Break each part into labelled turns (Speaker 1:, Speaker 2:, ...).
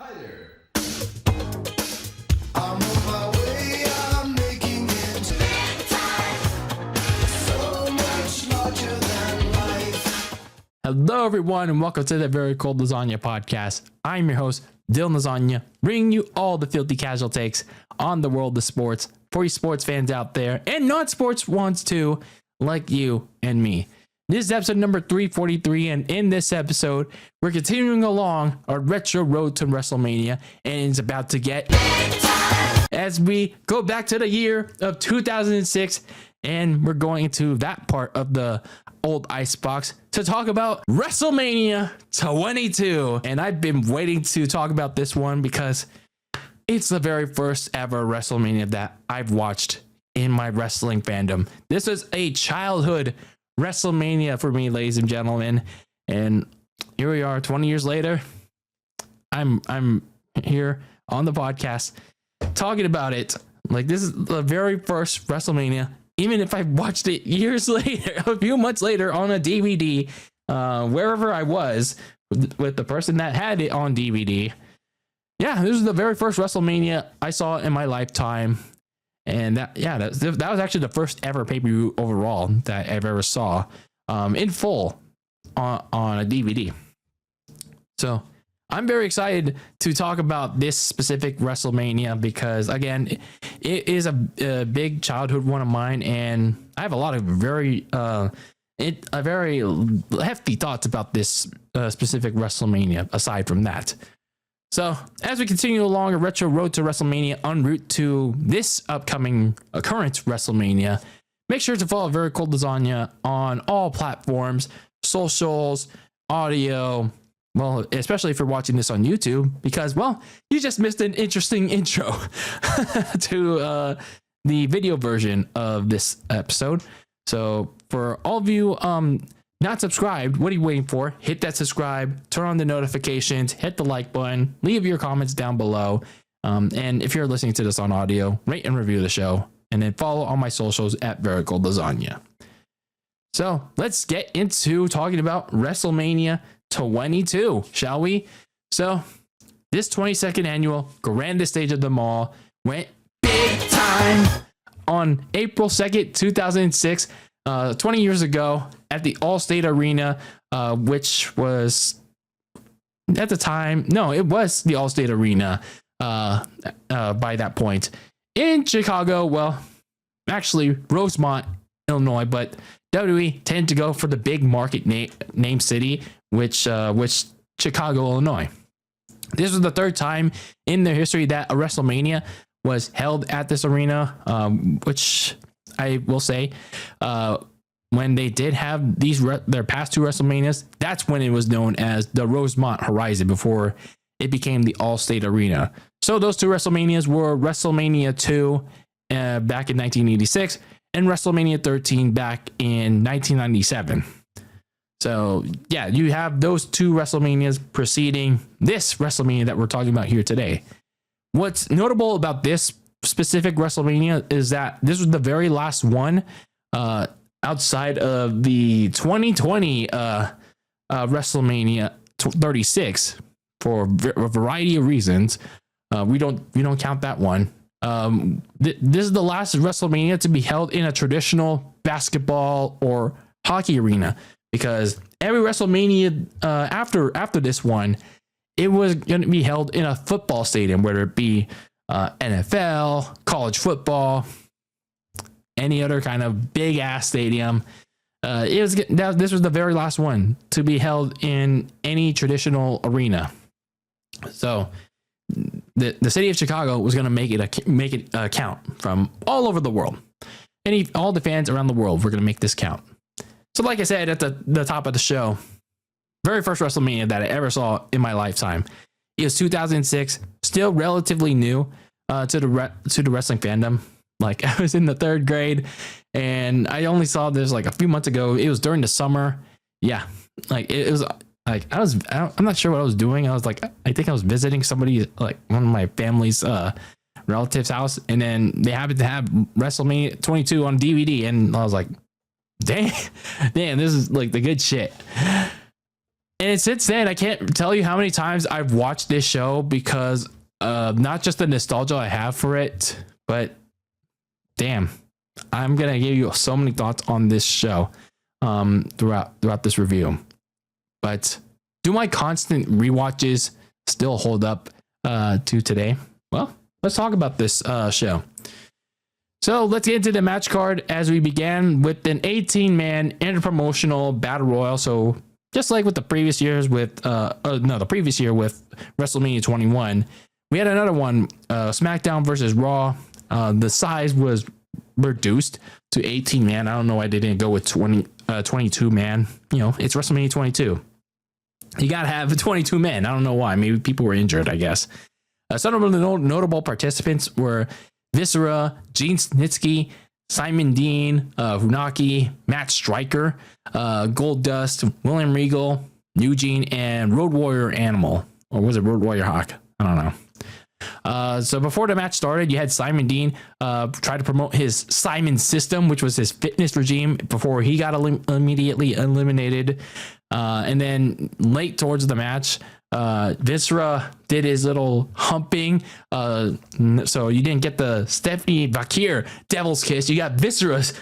Speaker 1: Hi there. I'm on my way, I'm making it big time. So much larger than life.
Speaker 2: Hello, everyone, and welcome to the Very Cold Lasagna podcast. I'm your host, Dylan Lasagna, bringing you all the filthy casual takes on the world of sports for you sports fans out there and non-sports ones too, like you and me. This is episode number 343, and in this episode, we're continuing along our retro road to WrestleMania, and it's about to get as we go back to the year of 2006, and we're going into that part of the old icebox to talk about WrestleMania 22. And I've been waiting to talk about this one because it's the very first ever WrestleMania that I've watched in my wrestling fandom. This is a childhood WrestleMania for me, ladies and gentlemen, and here we are 20 years later. I'm here on the podcast talking about it like this is the very first WrestleMania, even if I watched it years later, a few months later on a DVD, wherever I was with the person that had it on DVD. Yeah, this is the very first WrestleMania I saw in my lifetime. And that was actually the first ever pay-per-view overall that I've ever saw in full on a DVD. So I'm very excited to talk about this specific WrestleMania because, again, it is a big childhood one of mine, and I have a lot of very hefty thoughts about this specific WrestleMania. Aside from that. So, as we continue along a retro road to WrestleMania en route to this upcoming current WrestleMania, make sure to follow Very Cold Lasagna on all platforms, socials, audio, well, especially if you're watching this on YouTube, because, well, you just missed an interesting intro to the video version of this episode. So, for all of you not subscribed, what are you waiting for? Hit that subscribe, turn on the notifications, hit the like button, leave your comments down below. And if you're listening to this on audio, rate and review the show, and then follow all my socials at Very Cold Lasagna. So let's get into talking about WrestleMania 22, shall we? So this 22nd annual grandest stage of them all went big time on April 2nd, 2006. 20 years ago at the Allstate Arena, which was at the time, no, it was the Allstate Arena by that point in Chicago. Well, actually Rosemont, Illinois, but WWE tended to go for the big market name city, which Chicago, Illinois. This was the third time in their history that a WrestleMania was held at this arena, which I will say, when they did have their past two WrestleManias, that's when it was known as the Rosemont Horizon before it became the Allstate Arena. So those two WrestleManias were WrestleMania 2 back in 1986 and WrestleMania 13 back in 1997. So yeah, you have those two WrestleManias preceding this WrestleMania that we're talking about here today. What's notable about this specific WrestleMania is that this was the very last one outside of the 2020 WrestleMania 36 for a variety of reasons. We don't count that one. This is the last WrestleMania to be held in a traditional basketball or hockey arena, because every WrestleMania after this one, it was going to be held in a football stadium, whether it be NFL, college football, any other kind of big ass stadium. This was the very last one to be held in any traditional arena. So the city of Chicago was going to make it count from all over the world. All the fans around the world were going to make this count. So like I said at the top of the show, very first WrestleMania that I ever saw in my lifetime. It was 2006, still relatively new to the wrestling fandom. Like, I was in the third grade, and I only saw this like a few months ago. It was during the summer. Yeah, like it was like I'm not sure what I was doing. I think I was visiting somebody, like one of my family's relatives' house, and then they happened to have WrestleMania 22 on DVD, and I was like, damn, this is like the good shit. And since then, I can't tell you how many times I've watched this show because not just the nostalgia I have for it, but damn, I'm gonna give you so many thoughts on this show throughout this review. But do my constant rewatches still hold up to today? Well, let's talk about this show. So let's get into the match card as we began with an 18-man interpromotional battle royal. So just like with the previous years with the previous year with WrestleMania 21, we had another one, SmackDown versus Raw. The size was reduced to 18-man. I don't know why they didn't go with 22-man. You know, it's WrestleMania 22. You gotta have 22 men. I don't know why. Maybe people were injured, I guess. Some of the notable participants were Viscera, Gene Snitsky, Simon Dean, Funaki, Matt Striker, Goldust, William Regal, Eugene, and Road Warrior Animal. Or was it Road Warrior Hawk? I don't know. So before the match started, you had Simon Dean try to promote his Simon system, which was his fitness regime before he got immediately eliminated. And then late towards the match, Viscera did his little humping. So you didn't get the Stephanie Vakir Devil's Kiss. You got Viscera's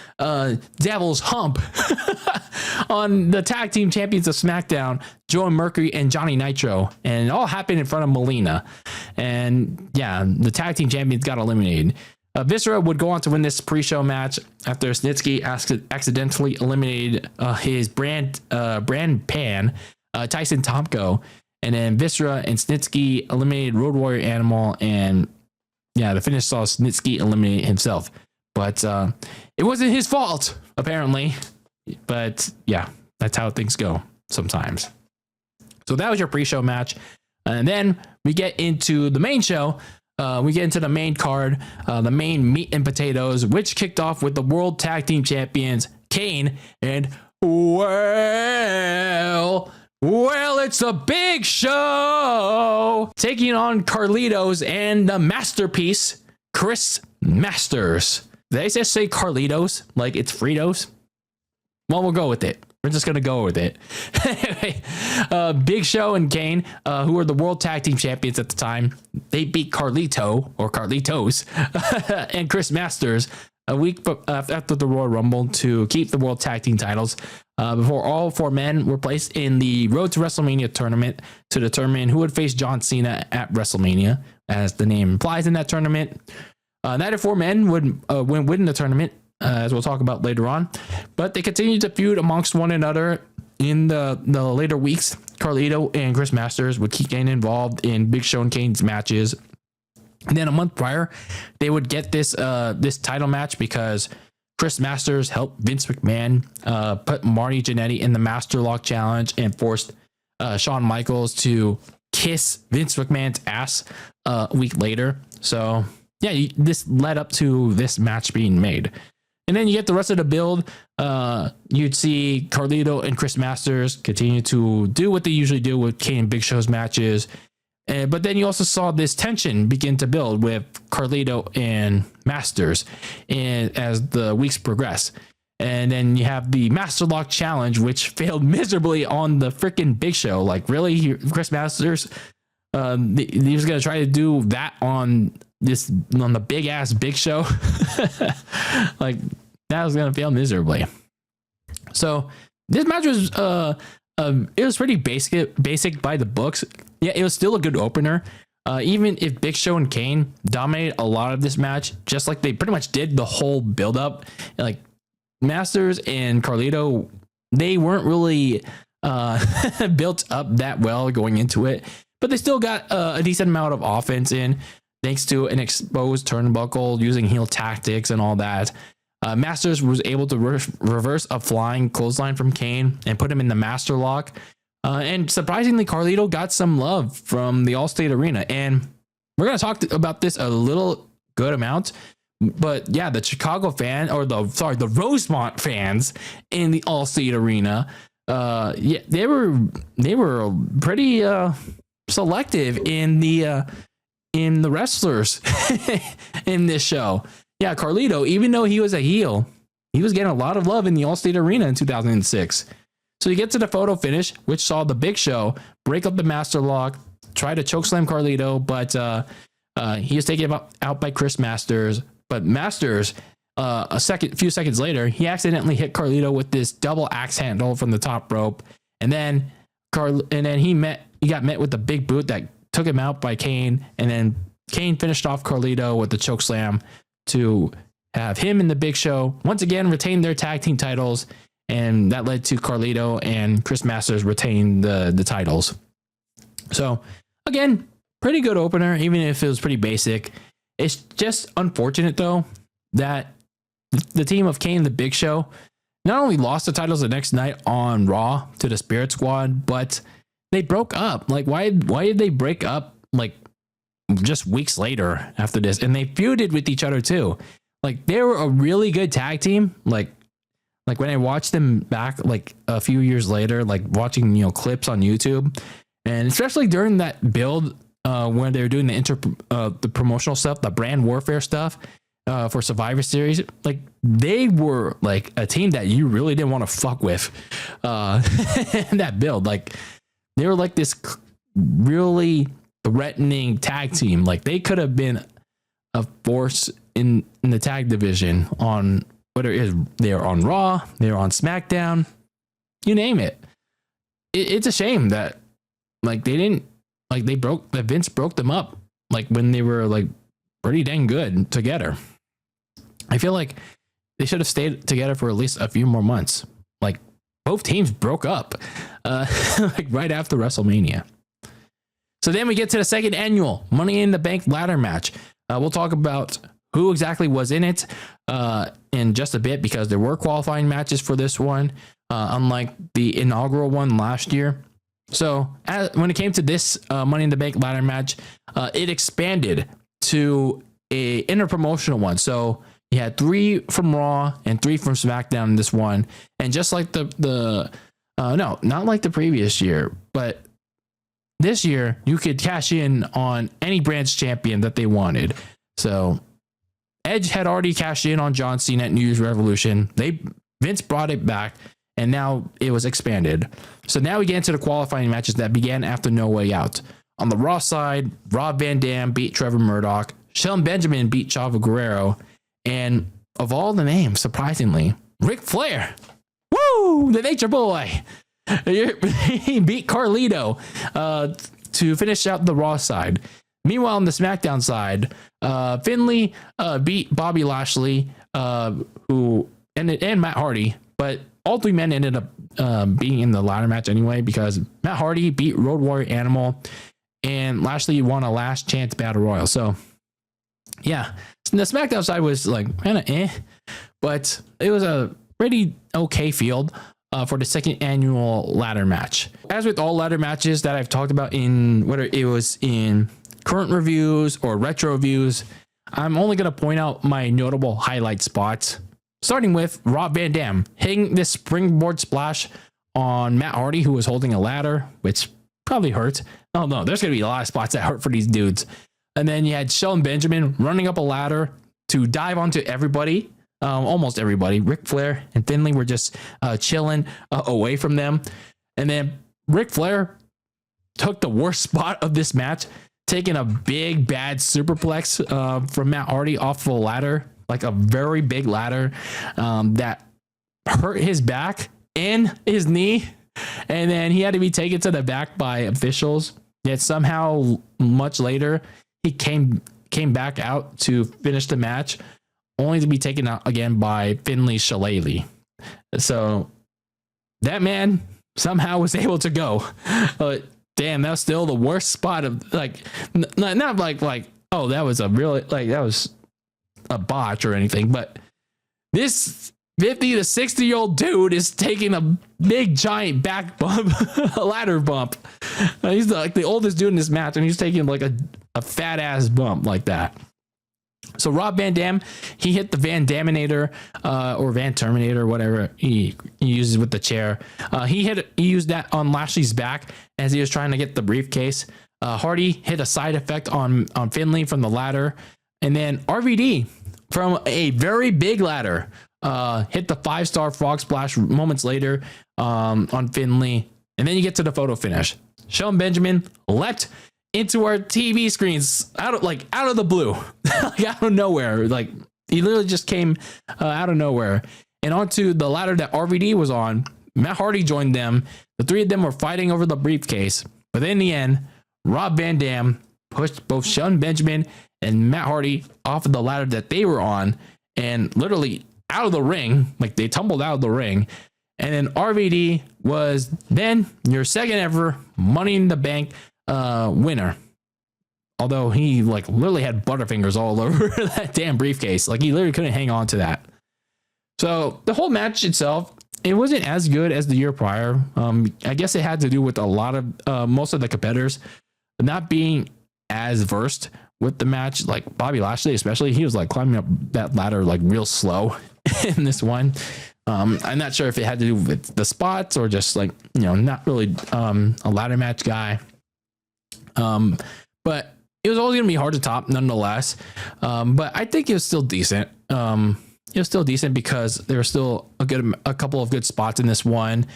Speaker 2: Devil's Hump on the tag team champions of SmackDown, Joe Mercury and Johnny Nitro. And it all happened in front of Melina. And yeah, the tag team champions got eliminated. Viscera would go on to win this pre-show match after Snitsky accidentally eliminated his brand pan, Tyson Tomko. And then Viscera and Snitsky eliminated Road Warrior Animal. And yeah, the finish saw Snitsky eliminate himself. But it wasn't his fault, apparently. But yeah, that's how things go sometimes. So that was your pre-show match. And then we get into the main show. We get into the main card, the main meat and potatoes, which kicked off with the World Tag Team Champions, Kane and it's a big show taking on Carlitos and the masterpiece, Chris Masters. Did I just say Carlitos like it's Fritos? Well, we'll go with it. We're just going to go with it. Big Show and Kane, who were the World Tag Team Champions at the time, they beat Carlitos and Chris Masters a week after the Royal Rumble to keep the World Tag Team titles before all four men were placed in the Road to WrestleMania tournament to determine who would face John Cena at WrestleMania, as the name implies in that tournament. 94 men would win the tournament, as we'll talk about later on. But they continued to feud amongst one another in the later weeks. Carlito and Chris Masters would keep getting involved in Big Show and Kane's matches. And then a month prior, they would get this title match because Chris Masters helped Vince McMahon put Marty Jannetty in the Master Lock Challenge and forced Shawn Michaels to kiss Vince McMahon's ass a week later. So yeah, this led up to this match being made. And then you get the rest of the build. You'd see Carlito and Chris Masters continue to do what they usually do with Kane and Big Show's matches. But then you also saw this tension begin to build with Carlito and Masters as the weeks progress. And then you have the Master Lock Challenge, which failed miserably on the freaking Big Show. Like, really? Chris Masters, he was going to try to do that on the big ass Big Show. Like, that was going to fail miserably. So this match was it was pretty basic by the books. Yeah, it was still a good opener. Even if Big Show and Kane dominated a lot of this match, just like they pretty much did the whole build up, like Masters and Carlito, they weren't really built up that well going into it, but they still got a decent amount of offense in, thanks to an exposed turnbuckle using heel tactics and all that. Masters was able to reverse a flying clothesline from Kane and put him in the Master Lock. And surprisingly, Carlito got some love from the Allstate Arena. And we're going to talk about this a little good amount. But yeah, the Chicago the Rosemont fans in the Allstate Arena, yeah, they were pretty selective in the wrestlers in this show. Yeah, Carlito, even though he was a heel, he was getting a lot of love in the Allstate Arena in 2006. So you get to the photo finish, which saw the Big Show break up the master lock, try to chokeslam Carlito, but he was taken out by Chris Masters. But Masters, few seconds later, he accidentally hit Carlito with this double axe handle from the top rope, and then he got met with the big boot that took him out by Kane, and then Kane finished off Carlito with the chokeslam to have him and the Big Show once again retain their tag team titles, and that led to Carlito and Chris Masters retain the titles. So again, pretty good opener, even if it was pretty basic. It's just unfortunate though that the team of Kane and the Big Show not only lost the titles the next night on Raw to the Spirit Squad, but they broke up. Like, why did they break up like just weeks later after this? And they feuded with each other too. Like, they were a really good tag team. Like when I watched them back like a few years later, like watching, clips on YouTube, and especially during that build when they were doing the promotional stuff, the brand warfare stuff for Survivor Series, like they were like a team that you really didn't want to fuck with in that build. Like they were like this really threatening tag team. Like they could have been a force in the tag division on whether it is they're on Raw, they're on SmackDown, you name it. It's a shame that like they didn't, like Vince broke them up like when they were like pretty dang good together. I feel like they should have stayed together for at least a few more months. Like both teams broke up like right after WrestleMania. So then we get to the second annual Money in the Bank ladder match. We'll talk about who exactly was in it in just a bit, because there were qualifying matches for this one, unlike the inaugural one last year. So when it came to this Money in the Bank ladder match, it expanded to a interpromotional one. So you had 3 from Raw and 3 from SmackDown in this one. And just like no, not like the previous year, but this year you could cash in on any brand's champion that they wanted. So Edge had already cashed in on John Cena at New Year's Revolution. Vince brought it back, and now it was expanded. So now we get into the qualifying matches that began after No Way Out. On the Raw side, Rob Van Dam beat Trevor Murdoch. Shelton Benjamin beat Chavo Guerrero. And of all the names, surprisingly, Ric Flair, woo, the Nature Boy, he beat Carlito to finish out the Raw side. Meanwhile, on the SmackDown side, Finlay beat Bobby Lashley, and Matt Hardy, but all 3 men ended up being in the ladder match anyway, because Matt Hardy beat Road Warrior Animal, and Lashley won a last chance battle royal. So, yeah, the SmackDown side was like kind of but it was a pretty okay field for the second annual ladder match. As with all ladder matches that I've talked about, in whether it was in current reviews or retro reviews, I'm only going to point out my notable highlight spots, starting with Rob Van Dam hitting this springboard splash on Matt Hardy, who was holding a ladder, which probably hurt. Oh no, there's going to be a lot of spots that hurt for these dudes. And then you had Shelton Benjamin running up a ladder to dive onto everybody, almost everybody. Ric Flair and Finlay were just chilling away from them. And then Ric Flair took the worst spot of this match, taking a big bad superplex from Matt Hardy off of a ladder, like a very big ladder that hurt his back and his knee. And then he had to be taken to the back by officials. Yet somehow much later, he came back out to finish the match, only to be taken out again by Finlay Shillelagh. So that man somehow was able to go. Damn, that was still the worst spot of like, not like oh, that was a really, like, that was a botch or anything, but this 50 to 60-year-old dude is taking a big giant back bump, a ladder bump. He's like the oldest dude in this match, and he's taking like a fat ass bump like that. So Rob Van Dam, he hit the Van Daminator or Van Terminator, whatever he uses with the chair. He used that on Lashley's back as he was trying to get the briefcase. Hardy hit a side effect on Finlay from the ladder, and then RVD from a very big ladder hit the 5-star frog splash moments later. on Finley. And then you get to the photo finish. Shelton Benjamin leapt into our TV screens out of the blue, like out of nowhere. Like he literally just came out of nowhere and onto the ladder that RVD was on. Matt Hardy joined them. The three of them were fighting over the briefcase, but in the end, Rob Van Dam pushed both Shelton Benjamin and Matt Hardy off of the ladder that they were on and literally out of the ring. Like they tumbled out of the ring. And then RVD was then your second ever Money in the Bank winner. Although he like literally had butterfingers all over that damn briefcase. Like he literally couldn't hang on to that. So the whole match itself, it wasn't as good as the year prior. I guess it had to do with a lot of most of the competitors not being as versed with the match. Like Bobby Lashley, especially, he was like climbing up that ladder like real slow in this one. I'm not sure if it had to do with the spots or just like, you know, not really a ladder match guy. But it was always going to be hard to top nonetheless. But I think it was still decent. It was still decent because there were still a couple of good spots in this one.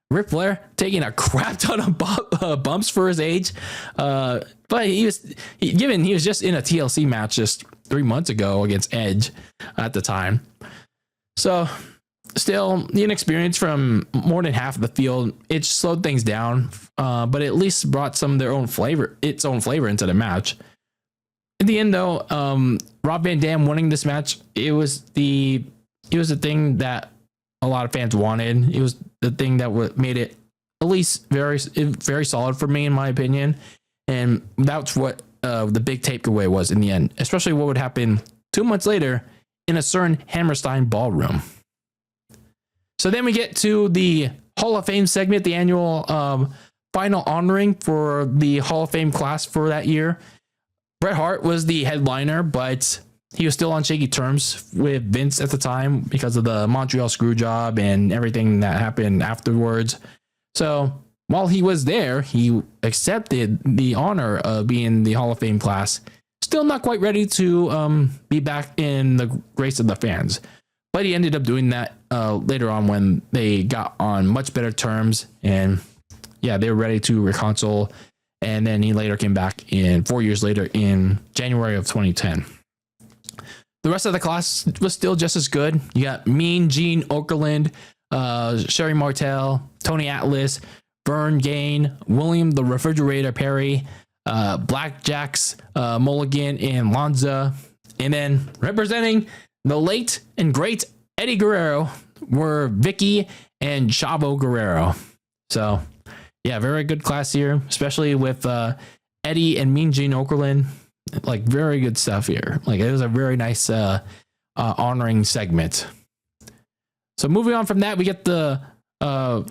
Speaker 2: Ric Flair taking a crap ton of bumps for his age. But he was just in a TLC match just 3 months ago against Edge at the time. So still the inexperience from more than half of the field, it slowed things down, but at least brought some of its own flavor into the match. In the end though, Rob Van Dam winning this match, it was the thing that a lot of fans wanted. It was the thing that made it at least very, very solid for me, in my opinion. And that's what the big takeaway was in the end, especially what would happen 2 months later in a certain Hammerstein ballroom. So then we get to the Hall of Fame segment, the annual final honoring for the Hall of Fame class for that year. Bret Hart was the headliner, but he was still on shaky terms with Vince at the time because of the Montreal Screwjob and everything that happened afterwards. So while he was there, he accepted the honor of being the Hall of Fame class. Still not quite ready to be back in the grace of the fans. But he ended up doing that later on when they got on much better terms. And yeah, they were ready to reconcile. And then he later came back 4 years later in January of 2010. The rest of the class was still just as good. You got Mean Gene Okerlund, Sherry Martel, Tony Atlas, Vern Gain, William the Refrigerator Perry, Blackjacks, Mulligan, and Lanza. And then representing the late and great Eddie Guerrero were Vicky and Chavo Guerrero. So yeah, very good class here, especially with Eddie and Mean Gene Okerlund. Like very good stuff here. Like it was a very nice honoring segment. So moving on from that, we get the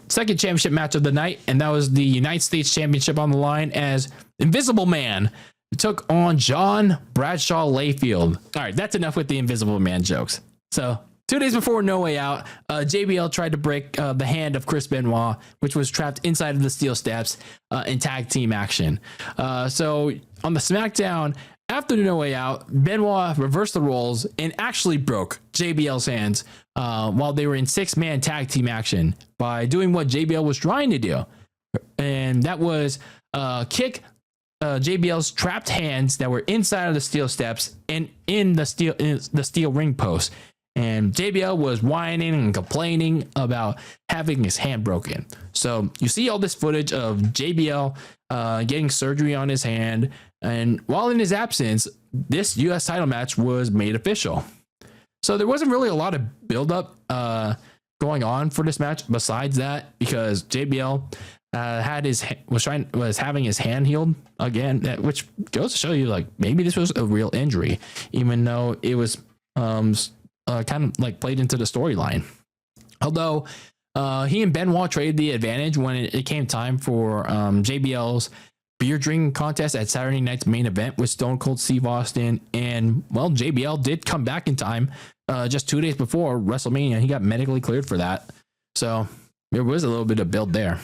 Speaker 2: second championship match of the night, and that was the United States Championship on the line as Invisible Man took on John Bradshaw Layfield. All right, that's enough with the Invisible Man jokes. So 2 days before No Way Out, JBL tried to break the hand of Chris Benoit, which was trapped inside of the steel steps in tag team action. So on the SmackDown, after the No Way Out, Benoit reversed the roles and actually broke JBL's hands while they were in 6-man tag team action by doing what JBL was trying to do. And that was kick JBL's trapped hands that were inside of the steel steps and in the steel ring post. And JBL was whining and complaining about having his hand broken. So you see all this footage of JBL getting surgery on his hand. And while in his absence, this US title match was made official. So there wasn't really a lot of buildup going on for this match besides that, because JBL was having his hand healed again, which goes to show you like maybe this was a real injury, even though it was kind of like played into the storyline. Although he and Benoit traded the advantage when it came time for JBL's beer drinking contest at Saturday night's main event with Stone Cold Steve Austin. And well, JBL did come back in time just 2 days before WrestleMania. He got medically cleared for that. So there was a little bit of build there.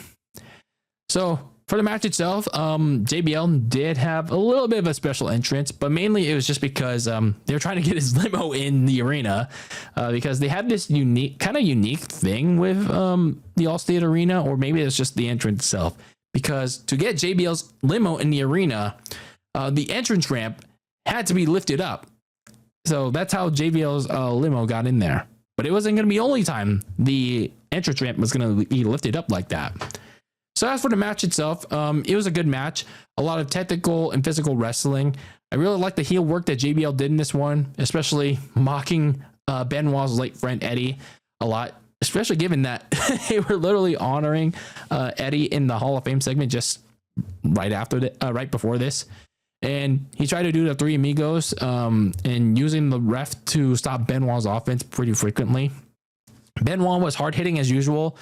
Speaker 2: So For the match itself, JBL did have a little bit of a special entrance, but mainly it was just because they were trying to get his limo in the arena because they had this unique thing with the Allstate Arena, or maybe it's just the entrance itself. Because to get JBL's limo in the arena, the entrance ramp had to be lifted up. So that's how JBL's limo got in there. But it wasn't going to be the only time the entrance ramp was going to be lifted up like that. So as for the match itself, it was a good match. A lot of technical and physical wrestling. I really like the heel work that JBL did in this one, especially mocking Benoit's late friend Eddie a lot, especially given that they were literally honoring Eddie in the Hall of Fame segment just right before this. And he tried to do the Three Amigos and using the ref to stop Benoit's offense pretty frequently. Benoit was hard hitting as usual.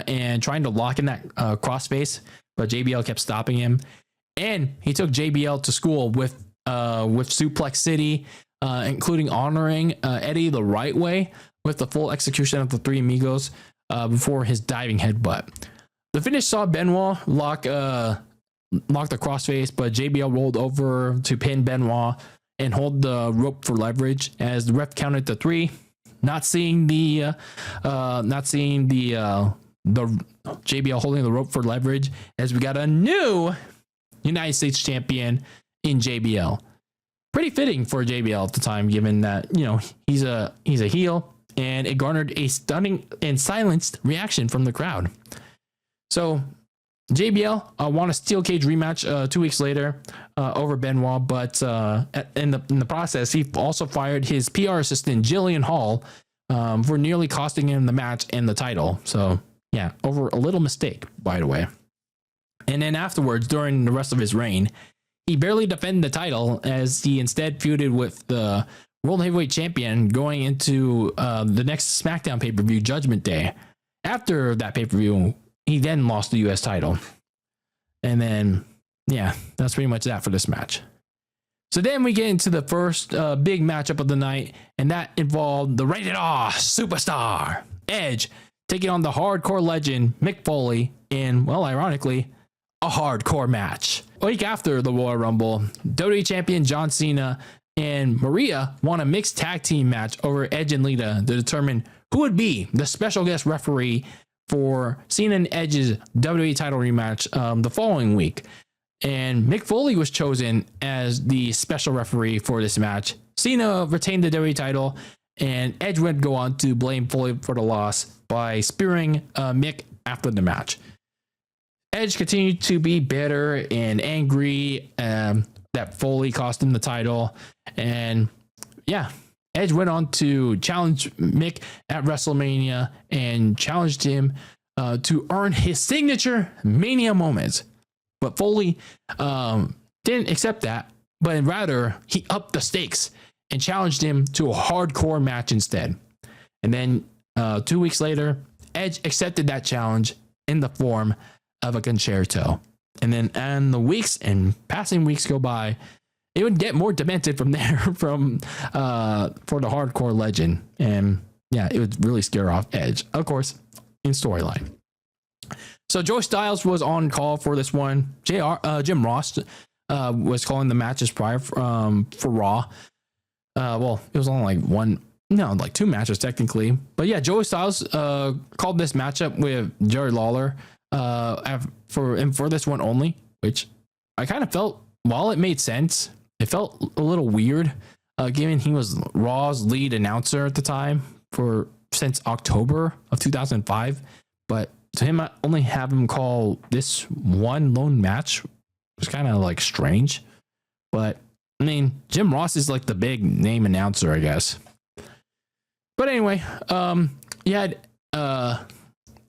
Speaker 2: And trying to lock in that crossface, but JBL kept stopping him. And he took JBL to school with Suplex City, including honoring Eddie the right way with the full execution of the Three Amigos before his diving headbutt. The finish saw Benoit lock the crossface, but JBL rolled over to pin Benoit and hold the rope for leverage as the ref counted to 3. Not seeing the JBL holding the rope for leverage, as we got a new United States champion in JBL. Pretty fitting for JBL at the time, given that he's a heel, and it garnered a stunning and silenced reaction from the crowd. So JBL won a steel cage rematch 2 weeks later over Benoit, but in the process, he also fired his PR assistant Jillian Hall for nearly costing him the match and the title. So yeah, over a little mistake, by the way. And then afterwards, during the rest of his reign, he barely defended the title as he instead feuded with the World Heavyweight Champion going into the next SmackDown pay-per-view, Judgment Day. After that pay-per-view, he then lost the US title. And then, yeah, that's pretty much that for this match. So then we get into the first big matchup of the night, and that involved the Rated R superstar, Edge, taking on the hardcore legend, Mick Foley, in, well, ironically, a hardcore match. A week after the Royal Rumble, WWE Champion John Cena and Maria won a mixed tag team match over Edge and Lita to determine who would be the special guest referee for Cena and Edge's WWE title rematch the following week. And Mick Foley was chosen as the special referee for this match. Cena retained the WWE title, and Edge would go on to blame Foley for the loss by spearing Mick after the match. Edge continued to be bitter and angry that Foley cost him the title. And yeah, Edge went on to challenge Mick at WrestleMania and challenged him to earn his signature Mania moments. But Foley didn't accept that, but rather he upped the stakes and challenged him to a hardcore match instead. And then 2 weeks later, Edge accepted that challenge in the form of a concerto. And then and the weeks and passing weeks go by, it would get more demented from there for the hardcore legend. And yeah, it would really scare off Edge, of course, in storyline. So Joey Styles was on call for this one. Jim Ross was calling the matches prior for Raw. Well, it was only like 2 matches technically. But yeah, Joey Styles called this matchup with Jerry Lawler for this one only, which I kind of felt, while it made sense, it felt a little weird, given he was Raw's lead announcer at the time since October of 2005. But to only have him call this one lone match was kind of like strange. But I mean, Jim Ross is like the big name announcer, I guess. But anyway,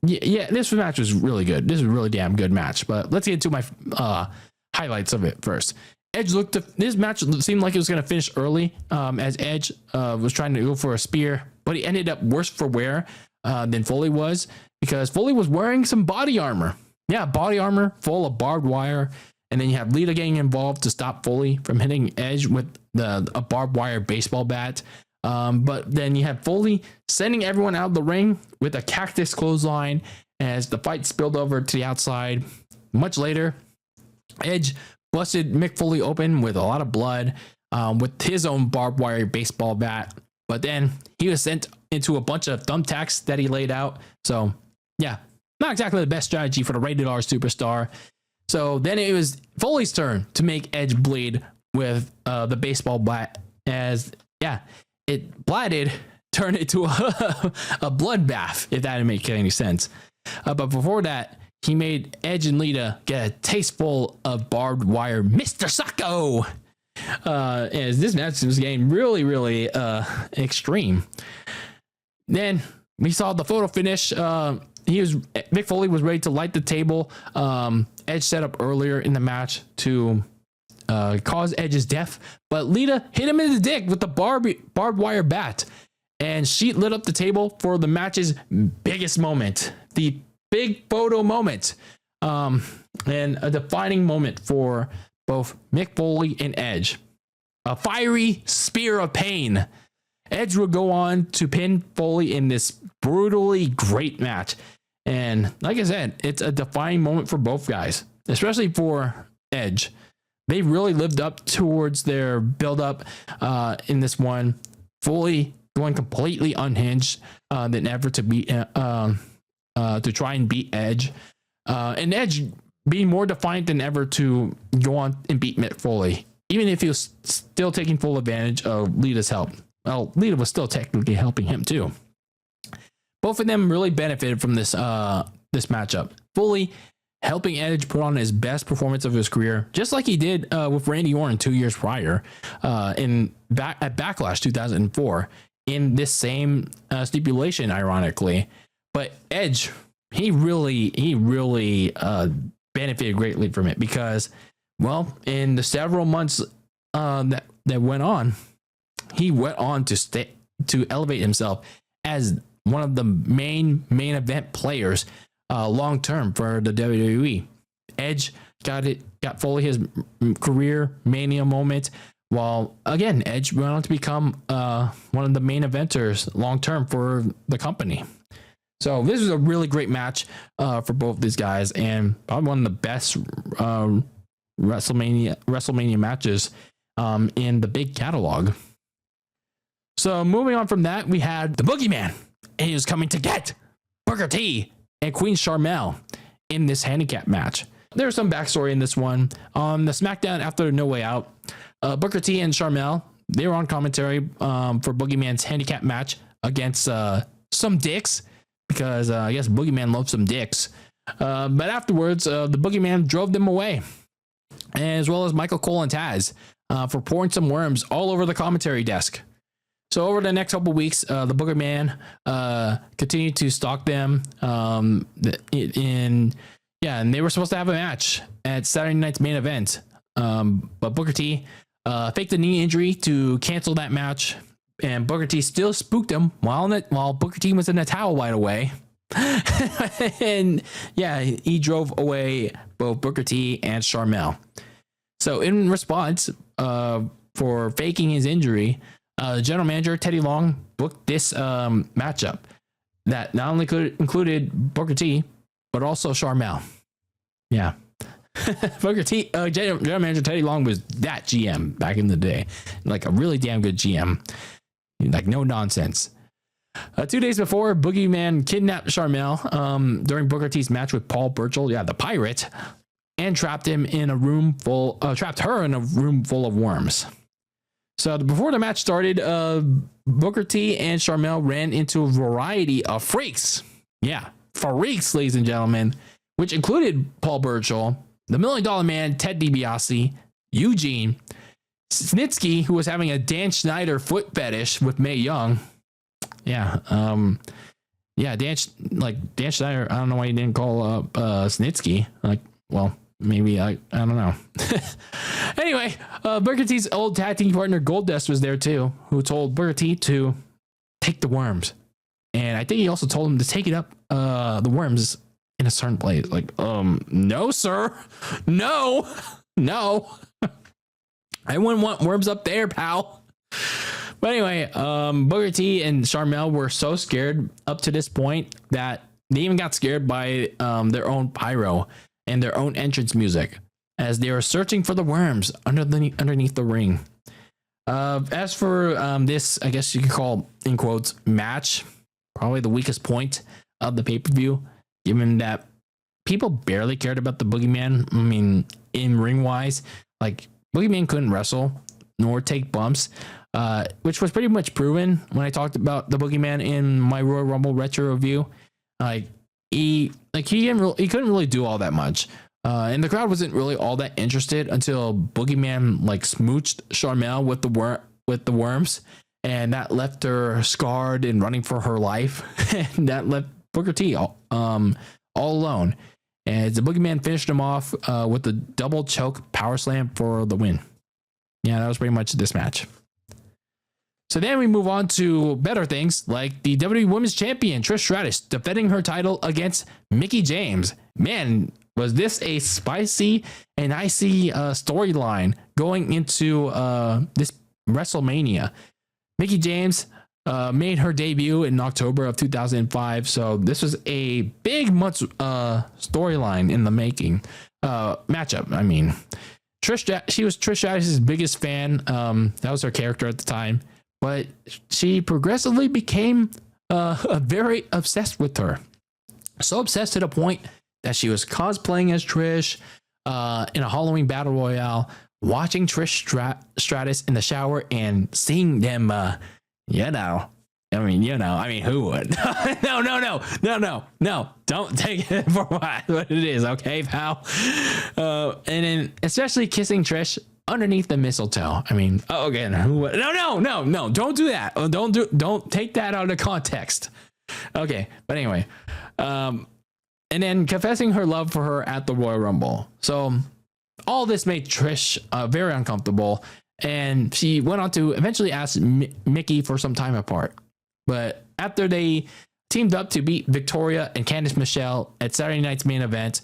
Speaker 2: this match was really good. This was a really damn good match. But let's get to my highlights of it first. This match seemed like it was going to finish early, as Edge was trying to go for a spear, but he ended up worse for wear than Foley was, because Foley was wearing some body armor. Yeah, body armor full of barbed wire. And then you have Lita getting involved to stop Foley from hitting Edge with a barbed wire baseball bat. But then you have Foley sending everyone out of the ring with a cactus clothesline as the fight spilled over to the outside. much later, Edge busted Mick Foley open with a lot of blood with his own barbed wire baseball bat. But then he was sent into a bunch of thumbtacks that he laid out. So, yeah, not exactly the best strategy for the rated R superstar. So then it was Foley's turn to make Edge bleed with the baseball bat, as, yeah, it blatted, turned into a bloodbath, if that didn't make any sense. But before that, he made Edge and Lita get a tasteful of barbed wire Mr. Sacco. As this match was getting really, really extreme. Then we saw the photo finish. Mick Foley was ready to light the table. Edge set up earlier in the match to cause Edge's death, but Lita hit him in the dick with the barbed wire bat, and she lit up the table for the match's biggest moment, the big photo moment, and a defining moment for both Mick Foley and Edge. A fiery spear of pain. Edge would go on to pin Foley in this brutally great match. And like I said, it's a defining moment for both guys, especially for Edge. They really lived up towards their build-up in this one. Foley going completely unhinged than ever to beat to try and beat Edge, and Edge being more defiant than ever to go on and beat Mick Foley, even if he was still taking full advantage of Lita's help. Well, Lita was still technically helping him too. Both of them really benefited from this matchup. Foley helping Edge put on his best performance of his career, just like he did with Randy Orton 2 years prior at Backlash 2004 in this same stipulation, ironically. But Edge, he really benefited greatly from it because, well, in the several months that went on, he went on to elevate himself as one of the main event players long term for the WWE. Edge got Foley his career mania moment, while again Edge went on to become one of the main eventers long term for the company. So this was a really great match for both these guys, and probably one of the best WrestleMania matches in the big catalog. So moving on from that, we had the Boogeyman, and he was coming to get Booker T and Queen Sharmell in this handicap match. There's some backstory in this one. On the SmackDown after No Way Out, Booker T and Sharmell, they were on commentary for Boogeyman's handicap match against some dicks, because I guess Boogeyman loves some dicks. But afterwards, the Boogeyman drove them away, as well as Michael Cole and Taz for pouring some worms all over the commentary desk. So over the next couple of weeks, the Boogeyman continued to stalk them. And they were supposed to have a match at Saturday night's main event. But Booker T faked a knee injury to cancel that match. And Booker T still spooked him while Booker T was in a towel right away. And yeah, he drove away both Booker T and Sharmell. So in response for faking his injury, general manager Teddy Long booked this matchup that not only included Booker T, but also Sharmell. Yeah. Booker T, general manager Teddy Long was that GM back in the day. Like a really damn good GM. Like no nonsense. 2 days before, Boogeyman kidnapped Sharmell during Booker T's match with Paul Burchill, the pirate, and trapped her in a room full of worms. So before the match started, Booker T and Sharmell ran into a variety of freaks. Yeah, freaks, ladies and gentlemen, which included Paul Burchill, the $1 Million Man, Ted DiBiase, Eugene, Snitsky, who was having a Dan Schneider foot fetish with Mae Young. Yeah, Dan Schneider, I don't know why he didn't call up Snitsky. Maybe I don't know. Anyway, Booker T's old tag team partner Goldust was there too, who told Booker T to take the worms, and I think he also told him to take it up the worms in a certain place. Like, no, sir, no. I wouldn't want worms up there, pal. But anyway, Booker T and Sharmell were so scared up to this point that they even got scared by their own pyro. and their own entrance music as they are searching for the worms underneath the ring. As for this, I guess you could call, in quotes, match, probably the weakest point of the pay-per-view, given that people barely cared about the Boogeyman. I mean, in ring-wise, like, Boogeyman couldn't wrestle nor take bumps, which was pretty much proven when I talked about the Boogeyman in my Royal Rumble retro review. He couldn't really do all that much. And the crowd wasn't really all that interested until Boogeyman like smooched Sharmell with the worms, and that left her scarred and running for her life. And that left Booker T all alone. And the Boogeyman finished him off with the double choke power slam for the win. Yeah, that was pretty much this match. So then we move on to better things, like the WWE Women's Champion Trish Stratus defending her title against Mickie James. Man, was this a spicy and icy storyline going into this WrestleMania. Mickie James made her debut in October of 2005, so this was a big month storyline in the making. Matchup, I mean. She was Trish Stratus' biggest fan. That was her character at the time. But she progressively became very obsessed with her. So obsessed to the point that she was cosplaying as Trish in a Halloween Battle Royale, watching Trish Stratus in the shower and seeing them, I mean, who would? No. Don't take it for what it is, okay, pal? And then especially kissing Trish underneath the mistletoe. I mean, again, who would? No, don't do that. Don't take that out of context. Okay, but anyway, and then confessing her love for her at the Royal Rumble. So all this made Trish very uncomfortable, and she went on to eventually ask Mickie for some time apart. But after they teamed up to beat Victoria and Candice Michelle at Saturday night's main event,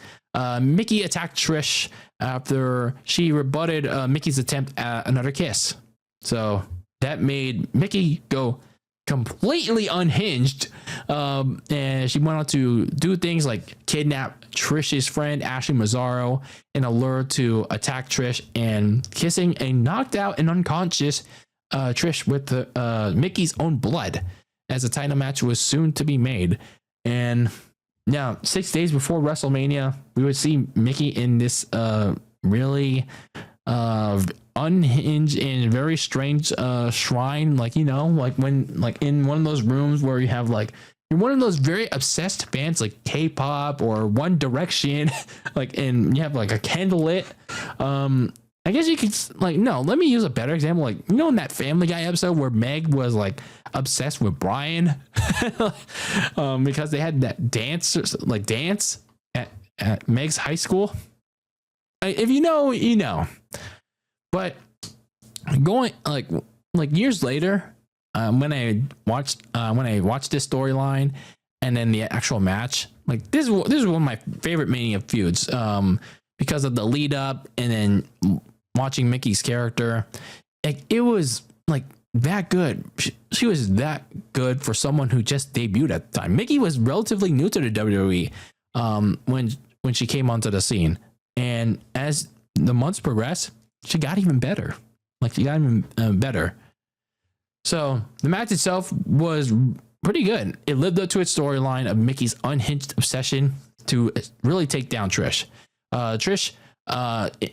Speaker 2: Mickie attacked Trish after she rebutted Mickie's attempt at another kiss. So that made Mickie go completely unhinged, and she went on to do things like kidnap Trish's friend Ashley Mazzaro in a lure to attack Trish, and kissing a knocked out and unconscious Trish with Mickie's own blood, as a title match was soon to be made. And now, 6 days before WrestleMania, we would see Mickie in this really unhinged and very strange shrine, like when in one of those rooms where you have you're one of those very obsessed bands like K-pop or One Direction, and you have a candle lit. I guess you could let me use a better example. In that Family Guy episode where Meg was obsessed with Brian because they had that dance at Meg's high school. If you know, you know. But going years later, when I watched this storyline and then the actual match, this is one of my favorite Mania feuds because of the lead up and then watching Mickie's character. It was that good. She was that good for someone who just debuted at the time. Mickie was relatively new to the WWE when she came onto the scene, and as the months progressed, she got even better. Better. So the match itself was pretty good. It lived up to its storyline of Mickie's unhinged obsession to really take down Trish. Trish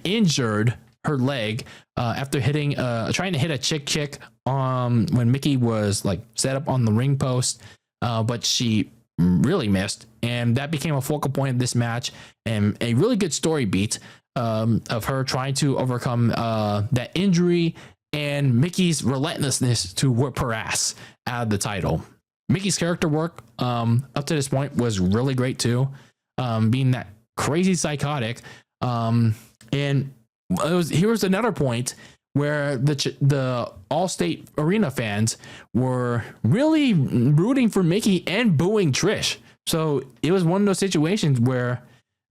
Speaker 2: injured her leg after trying to hit a chick kick when Mickie was set up on the ring post, but she really missed, and that became a focal point of this match and a really good story beat of her trying to overcome that injury and Mickie's relentlessness to whip her ass out of the title. Mickie's character work up to this point was really great too, being that crazy psychotic. And here was another point where the Allstate Arena fans were really rooting for Mickie and booing Trish. So it was one of those situations where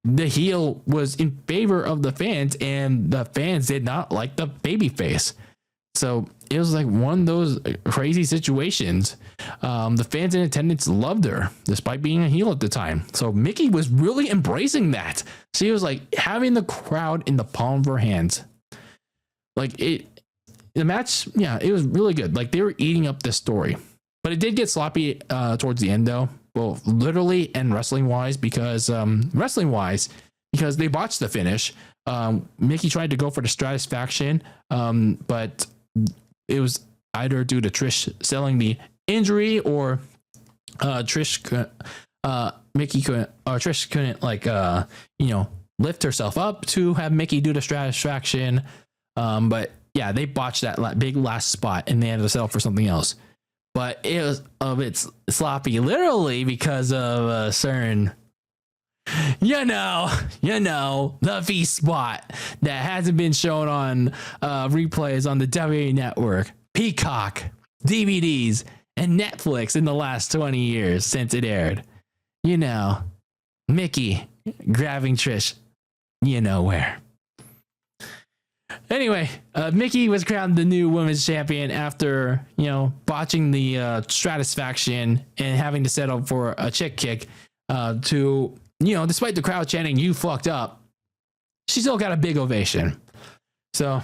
Speaker 2: the heel was in favor of the fans and the fans did not like the babyface. So it was like one of those crazy situations. The fans in attendance loved her despite being a heel at the time. So Mickey was really embracing that. She was like having the crowd in the palm of her hands. Like the match, yeah, it was really good. Like they were eating up this story, but it did get sloppy towards the end though. Well, literally and wrestling wise, because they botched the finish. Mickey tried to go for the Stratisfaction, but it was either due to Trish selling the injury or Trish couldn't lift herself up to have Mickey do the Stratisfaction. But yeah, they botched that big last spot and they had to settle for something else. But it was a bit sloppy, literally because of a certain, the V spot that hasn't been shown on replays on the WWE Network, Peacock, DVDs, and Netflix in the last 20 years since it aired. Mickey grabbing Trish, where. Anyway, Mickey was crowned the new women's champion after, botching the Stratisfaction and having to settle for a chick kick despite the crowd chanting, "You fucked up," she still got a big ovation. So,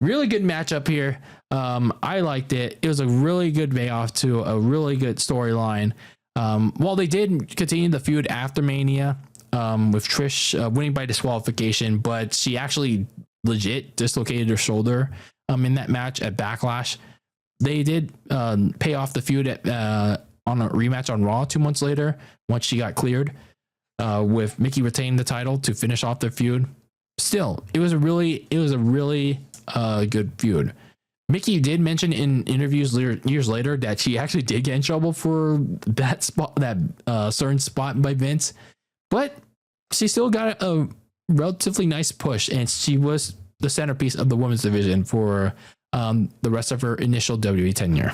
Speaker 2: really good matchup here. I liked it. It was a really good payoff to a really good storyline. While they did continue the feud after Mania, with Trish winning by disqualification, but she actually legit dislocated her shoulder in that match at Backlash. They did pay off the feud on a rematch on Raw 2 months later once she got cleared, with Mickey retaining the title to finish off their feud. Still, it was a really good feud. Mickey did mention in interviews years later that she actually did get in trouble for that certain spot by Vince, but she still got a relatively nice push, and she was the centerpiece of the women's division for the rest of her initial WWE tenure.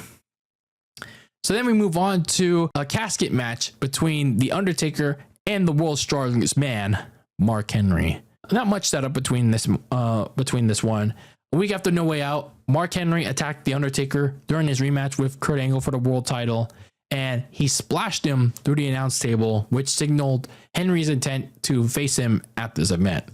Speaker 2: So then we move on to a casket match between The Undertaker and the world's strongest man, Mark Henry. Not much setup between this one. A week after No Way Out, Mark Henry attacked The Undertaker during his rematch with Kurt Angle for the world title, and he splashed him through the announce table, which signaled Henry's intent to face him at this event.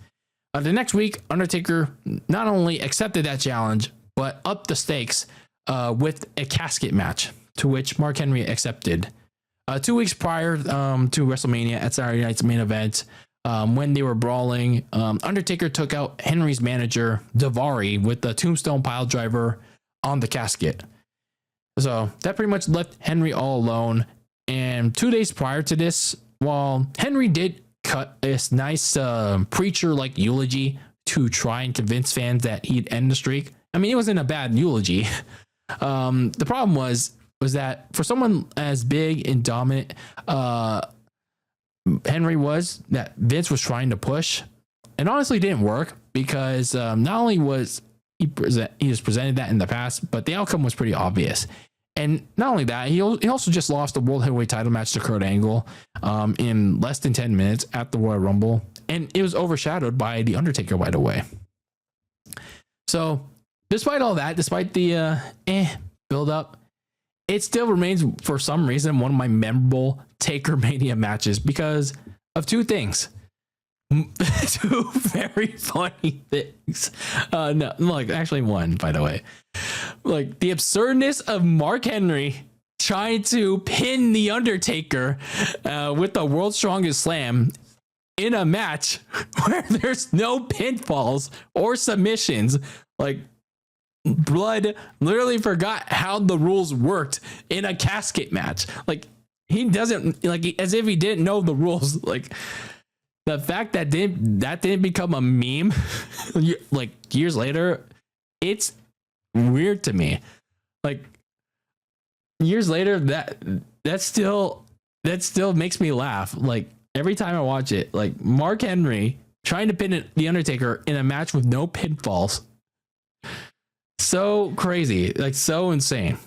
Speaker 2: The next week, Undertaker not only accepted that challenge, but upped the stakes with a casket match, to which Mark Henry accepted. 2 weeks prior to WrestleMania at Saturday night's main event, when they were brawling, Undertaker took out Henry's manager, Daivari, with the tombstone pile driver on the casket. So that pretty much left Henry all alone. And 2 days prior to this, while Henry did cut this nice preacher-like eulogy to try and convince fans that he'd end the streak, I mean, it wasn't a bad eulogy. The problem was that for someone as big and dominant Henry was, that Vince was trying to push, and honestly didn't work, because not only was he was presented that in the past, but the outcome was pretty obvious. And not only that, he also just lost the World Heavyweight title match to Kurt Angle in less than 10 minutes at the Royal Rumble, and it was overshadowed by The Undertaker right away. So despite all that, despite the build up, it still remains, for some reason, one of my memorable Taker Mania matches because of two things. Two very funny things. No, like actually one, by the way. Like the absurdness of Mark Henry trying to pin The Undertaker with the world's strongest slam in a match where there's no pinfalls or submissions. Like, Blood literally forgot how the rules worked in a casket match. Like, he doesn't, like, as if he didn't know the rules. Like, the fact that didn't become a meme like years later, it's weird to me. Like, years later, that still makes me laugh. Like, every time I watch it, like Mark Henry trying to pin The Undertaker in a match with no pinfalls. So crazy, like so insane.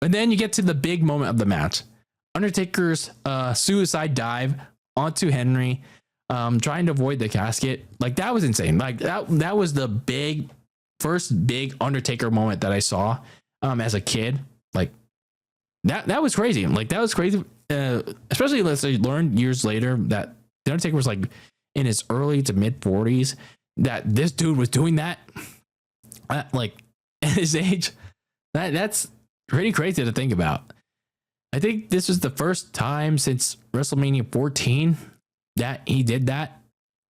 Speaker 2: And then you get to the big moment of the match. Undertaker's suicide dive onto Henry, trying to avoid the casket. Like, that was insane. Like that was the big first big Undertaker moment that I saw as a kid. Like that was crazy. Like that was crazy. Especially as I learned years later that the Undertaker was like in his early to mid 40s, that this dude was doing that like at his age. That's pretty crazy to think about. I think this was the first time since WrestleMania 14 that he did that,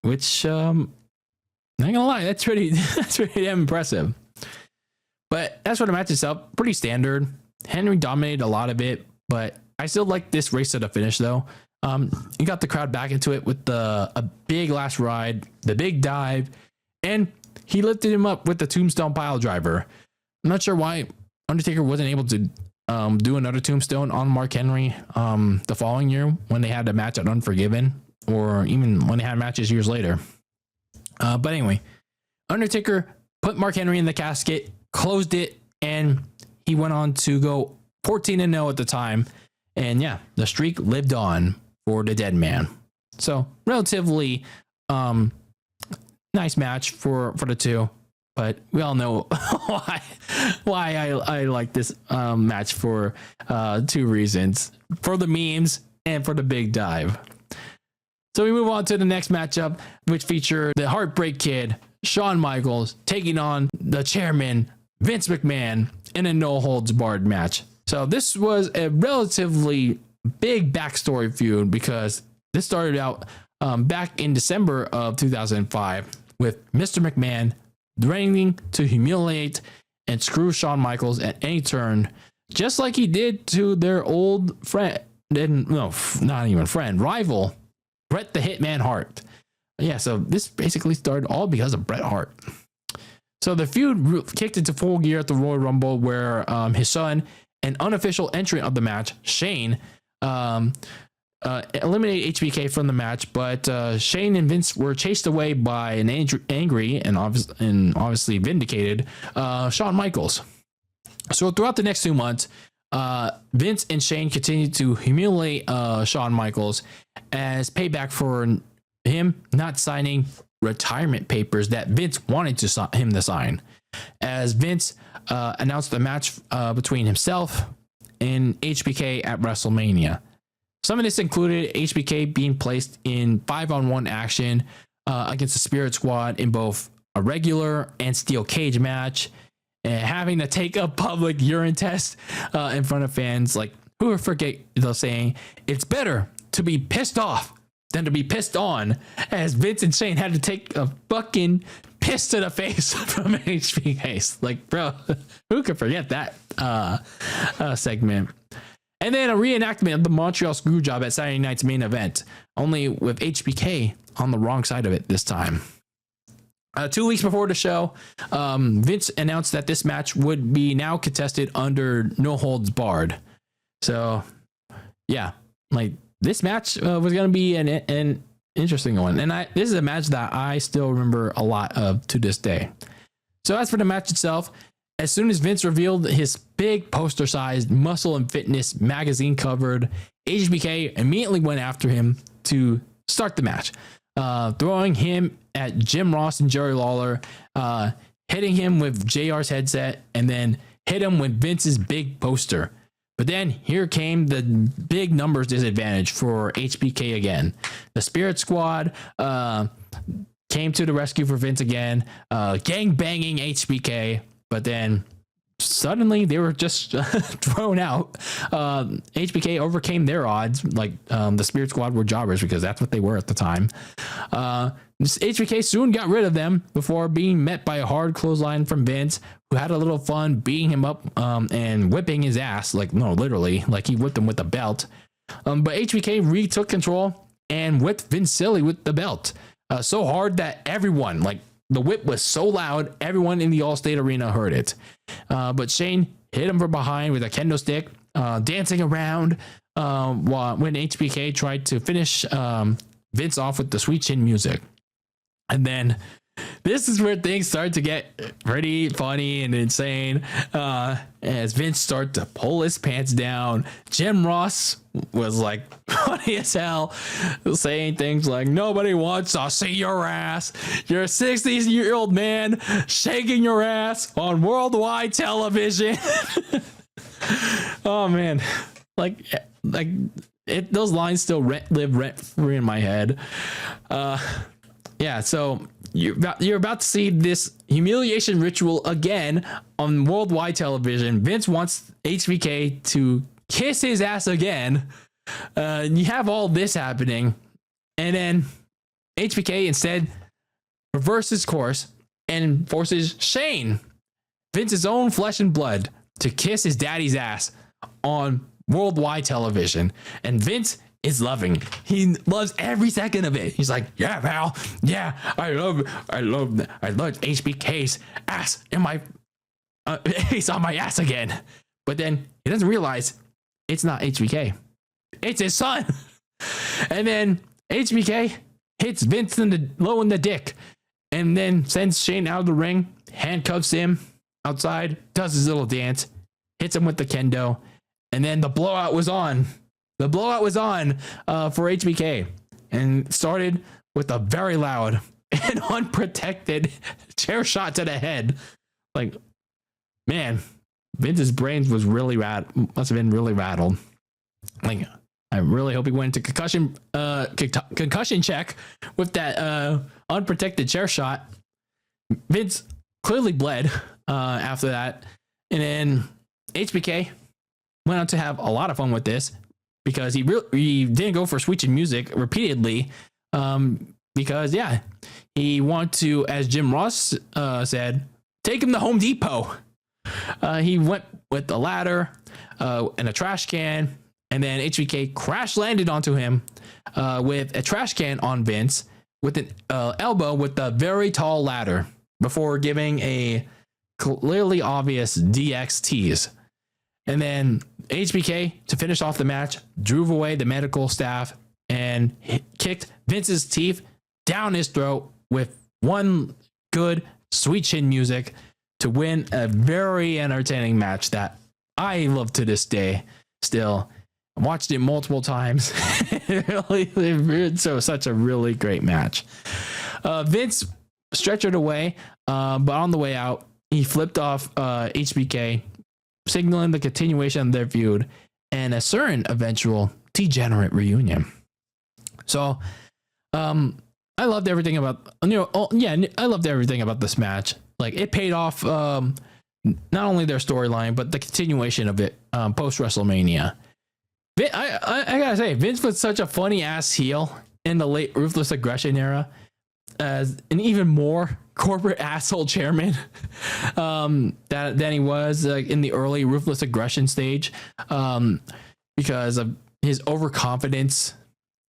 Speaker 2: which not gonna lie, that's pretty damn impressive. But as for the match itself, pretty standard. Henry dominated a lot of it, but I still like this race to the finish though. You got the crowd back into it with a big last ride, the big dive, and he lifted him up with the tombstone pile driver. I'm not sure why Undertaker wasn't able to do another tombstone on Mark Henry the following year when they had a match at Unforgiven, or even when they had matches years later. But anyway, Undertaker put Mark Henry in the casket, closed it, and he went on to go 14-0 at the time. And yeah, the streak lived on for the dead man. So relatively nice match for the two. But we all know why I like this match for two reasons: for the memes and for the big dive. So we move on to the next matchup, which featured the Heartbreak Kid, Shawn Michaels, taking on the chairman, Vince McMahon, in a no holds barred match. So this was a relatively big backstory feud because this started out back in December of 2005 with Mr. McMahon threatening to humiliate and screw Shawn Michaels at any turn, just like he did to their old friend, not even friend, rival, Bret the Hitman Hart. Yeah, so this basically started all because of Bret Hart. So the feud kicked into full gear at the Royal Rumble, where his son, an unofficial entrant of the match, Shane, eliminated HBK from the match, but Shane and Vince were chased away by an angry and obviously vindicated Shawn Michaels. So throughout the next 2 months, Vince and Shane continued to humiliate Shawn Michaels as payback for him not signing retirement papers that Vince wanted him to sign, as Vince announced the match between himself and HBK at WrestleMania. Some of this included HBK being placed in 5-on-1 action against the Spirit Squad in both a regular and steel cage match, and having to take a public urine test in front of fans. Like, who would forget the saying, it's better to be pissed off than to be pissed on, as Vince and Shane had to take a fucking piss to the face from HBK. Like, bro, who could forget that segment? And then a reenactment of the Montreal Screwjob at Saturday Night's Main Event, only with HBK on the wrong side of it this time. 2 weeks before the show, Vince announced that this match would be now contested under no holds barred. So, yeah, like this match was going to be an interesting one. And this is a match that I still remember a lot of to this day. So as for the match itself, as soon as Vince revealed his big poster-sized Muscle and Fitness magazine covered, HBK immediately went after him to start the match, throwing him at Jim Ross and Jerry Lawler, hitting him with JR's headset, and then hit him with Vince's big poster. But then here came the big numbers disadvantage for HBK again. The Spirit Squad came to the rescue for Vince again, gang banging HBK. But then suddenly they were just thrown out. HBK overcame their odds. Like the Spirit Squad were jobbers because that's what they were at the time. HBK soon got rid of them before being met by a hard clothesline from Vince, who had a little fun beating him up and whipping his ass. Like, no, literally, like he whipped him with a belt. But HBK retook control and whipped Vince silly with the belt. So hard that everyone, like, the whip was so loud, everyone in the Allstate Arena heard it. But Shane hit him from behind with a kendo stick, dancing around when HBK tried to finish Vince off with the sweet chin music. And then this is where things start to get pretty funny and insane. As Vince started to pull his pants down, Jim Ross was like funny as hell, saying things like, nobody wants to see your ass. You're a 60-year-old man shaking your ass on worldwide television. Oh man, like those lines still live rent free in my head. Yeah, so you're about to see this humiliation ritual again on worldwide television. Vince wants HBK to kiss his ass again. You have all this happening, and then HBK instead reverses course and forces Shane, Vince's own flesh and blood, to kiss his daddy's ass on worldwide television. And Vince is loving. He loves every second of it. He's like, yeah, pal. Yeah, I love HBK's ass in my he's on my ass again. But then he doesn't realize it's not HBK. It's his son. And then HBK hits Vince low in the dick and then sends Shane out of the ring, handcuffs him outside, does his little dance, hits him with the kendo, and then the blowout was on. The blowout was on for HBK and started with a very loud and unprotected chair shot to the head. Like, man, Vince's brains was really must have been really rattled. Like, I really hope he went into concussion check with that unprotected chair shot. Vince clearly bled after that. And then HBK went on to have a lot of fun with this because he didn't go for switching music repeatedly because, yeah, he wanted to, as Jim Ross said, take him to Home Depot. He went with a ladder and a trash can, and then HBK crash landed onto him with a trash can on Vince with an elbow with a very tall ladder before giving a clearly obvious DX tease. And then HBK, to finish off the match, drove away the medical staff and kicked Vince's teeth down his throat with one good sweet chin music to win a very entertaining match that I love to this day still. I watched it multiple times. So such a really great match. Vince stretchered away, but on the way out, he flipped off HBK, signaling the continuation of their feud and a certain eventual degenerate reunion. So, I loved everything about, I loved everything about this match. Like, it paid off not only their storyline, but the continuation of it post WrestleMania. I gotta say, Vince was such a funny ass heel in the late Ruthless Aggression era, as an even more corporate asshole chairman than he was in the early Ruthless Aggression stage, because of his overconfidence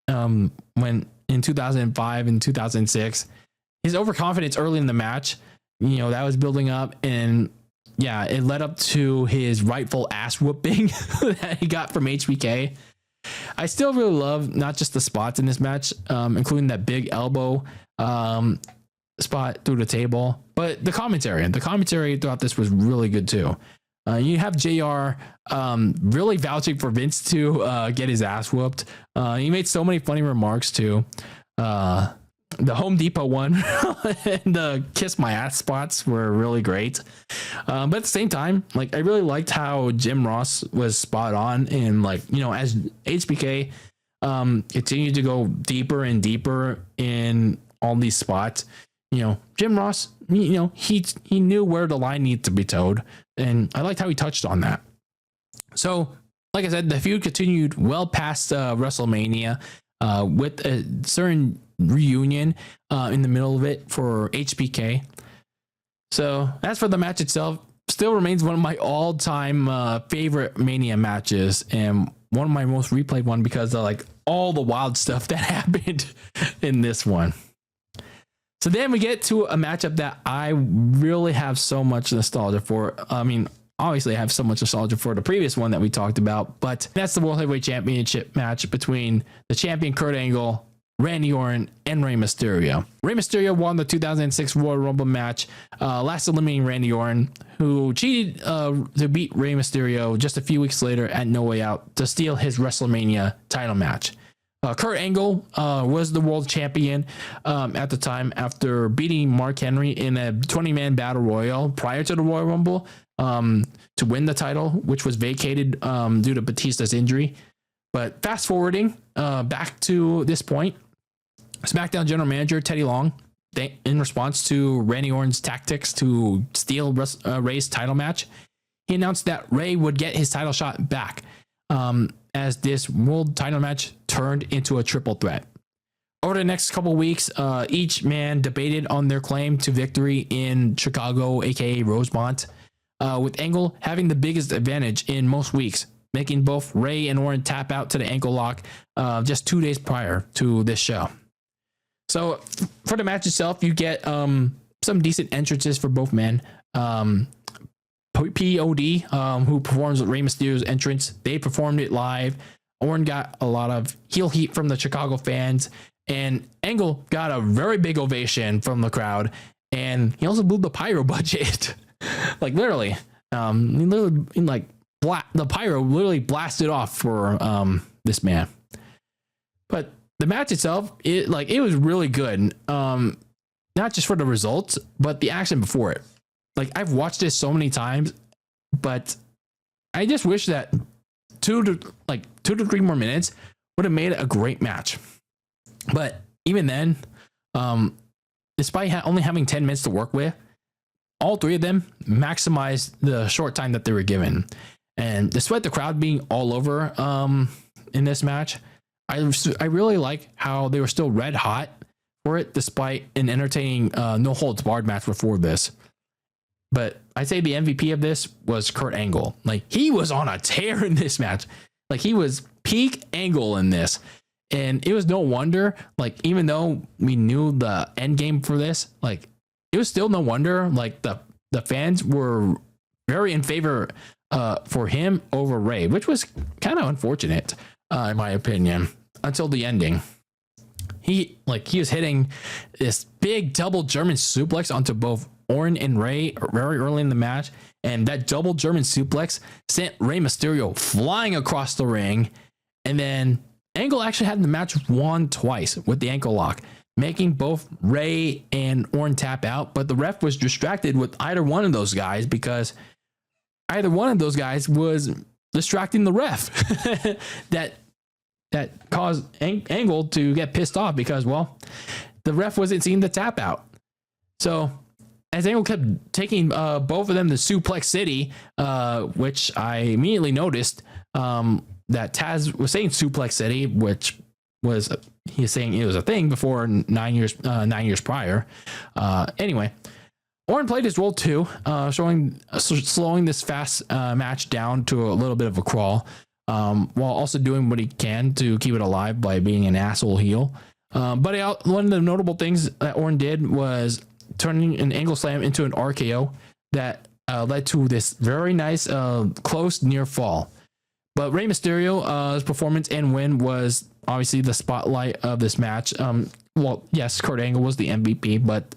Speaker 2: when in 2005 and 2006. His overconfidence early in the match, that was building up, and yeah, it led up to his rightful ass whooping that he got from HBK. I still really love not just the spots in this match, including that big elbow spot through the table, but the commentary. The commentary throughout this was really good too. You have JR really vouching for Vince to get his ass whooped. He made so many funny remarks too. The Home Depot one and the kiss my ass spots were really great. But at the same time, like, I really liked how Jim Ross was spot on, and as HBK continued to go deeper and deeper in all these spots, Jim Ross, he knew where the line needed to be towed, and I liked how he touched on that. So, like I said, the feud continued well past WrestleMania with a certain reunion in the middle of it for HBK. So, as for the match itself, still remains one of my all-time favorite Mania matches, and one of my most replayed one because of all the wild stuff that happened in this one. So then we get to a matchup that I really have so much nostalgia for. I mean, obviously I have so much nostalgia for the previous one that we talked about, but that's the World Heavyweight Championship match between the champion Kurt Angle Randy Orton, and Rey Mysterio. Rey Mysterio won the 2006 Royal Rumble match, last eliminating Randy Orton, who cheated to beat Rey Mysterio just a few weeks later at No Way Out to steal his WrestleMania title match. Kurt Angle was the world champion at the time after beating Mark Henry in a 20-man battle royal prior to the Royal Rumble to win the title, which was vacated due to Batista's injury. But fast forwarding back to this point, SmackDown General Manager Teddy Long, in response to Randy Orton's tactics to steal Rey's title match, he announced that Rey would get his title shot back as this world title match turned into a triple threat. Over the next couple of weeks, each man debated on their claim to victory in Chicago, aka Rosemont, with Angle having the biggest advantage in most weeks, making both Rey and Orton tap out to the ankle lock just 2 days prior to this show. So for the match itself, you get some decent entrances for both men. POD, who performs Rey Mysterio's entrance, they performed it live. Orton got a lot of heel heat from the Chicago fans, and Angle got a very big ovation from the crowd, and he also blew the pyro budget. Like literally, the pyro literally blasted off for this man. But the match itself, it was really good. Not just for the results, but the action before it. Like, I've watched this so many times, but I just wish that 2 to 3 more minutes would have made it a great match. But even then, despite only having 10 minutes to work with, all three of them maximized the short time that they were given. And despite the crowd being all over in this match, I really like how they were still red hot for it, despite an entertaining no holds barred match before this. But I'd say the MVP of this was Kurt Angle. Like, he was on a tear in this match. Like, he was peak Angle in this. And it was no wonder, like, even though we knew the end game for this, like, it was still no wonder, like, the fans were very in favor for him over Rey, which was kind of unfortunate, in my opinion, until the ending. He was hitting this big double German suplex onto both Orton and Rey very early in the match, and that double German suplex sent Rey Mysterio flying across the ring. And then Angle actually had the match won twice with the ankle lock, making both Rey and Orton tap out. But the ref was distracted with either one of those guys because either one of those guys was distracting the ref. that caused Angle to get pissed off because, well, the ref wasn't seeing the tap out. So as Angle kept taking both of them to Suplex City, which I immediately noticed that Taz was saying Suplex City, which was he's saying it was a thing before 9 years prior. Anyway, Orton played his role too, slowing this fast match down to a little bit of a crawl, while also doing what he can to keep it alive by being an asshole heel. But one of the notable things that Orton did was turning an Angle Slam into an RKO that led to this very nice close near fall. But Rey Mysterio's performance and win was obviously the spotlight of this match. Well, yes, Kurt Angle was the MVP, but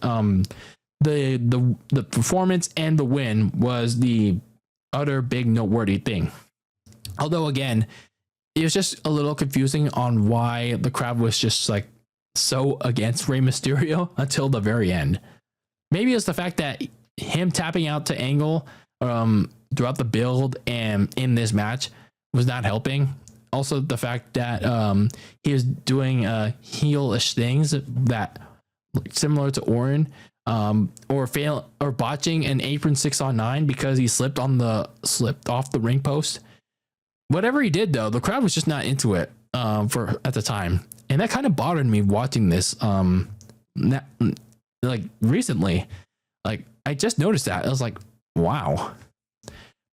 Speaker 2: the performance and the win was the other big noteworthy thing. Although again, it was just a little confusing on why the crowd was just like so against Rey Mysterio until the very end. Maybe it's the fact that him tapping out to Angle throughout the build and in this match was not helping. Also, the fact that he was doing heel-ish things that similar to Orton, or botching an apron 6-on-9 because he slipped off the ring post. Whatever he did, though, the crowd was just not into it at the time, and that kind of bothered me watching this. Recently, like I just noticed that I was like, wow.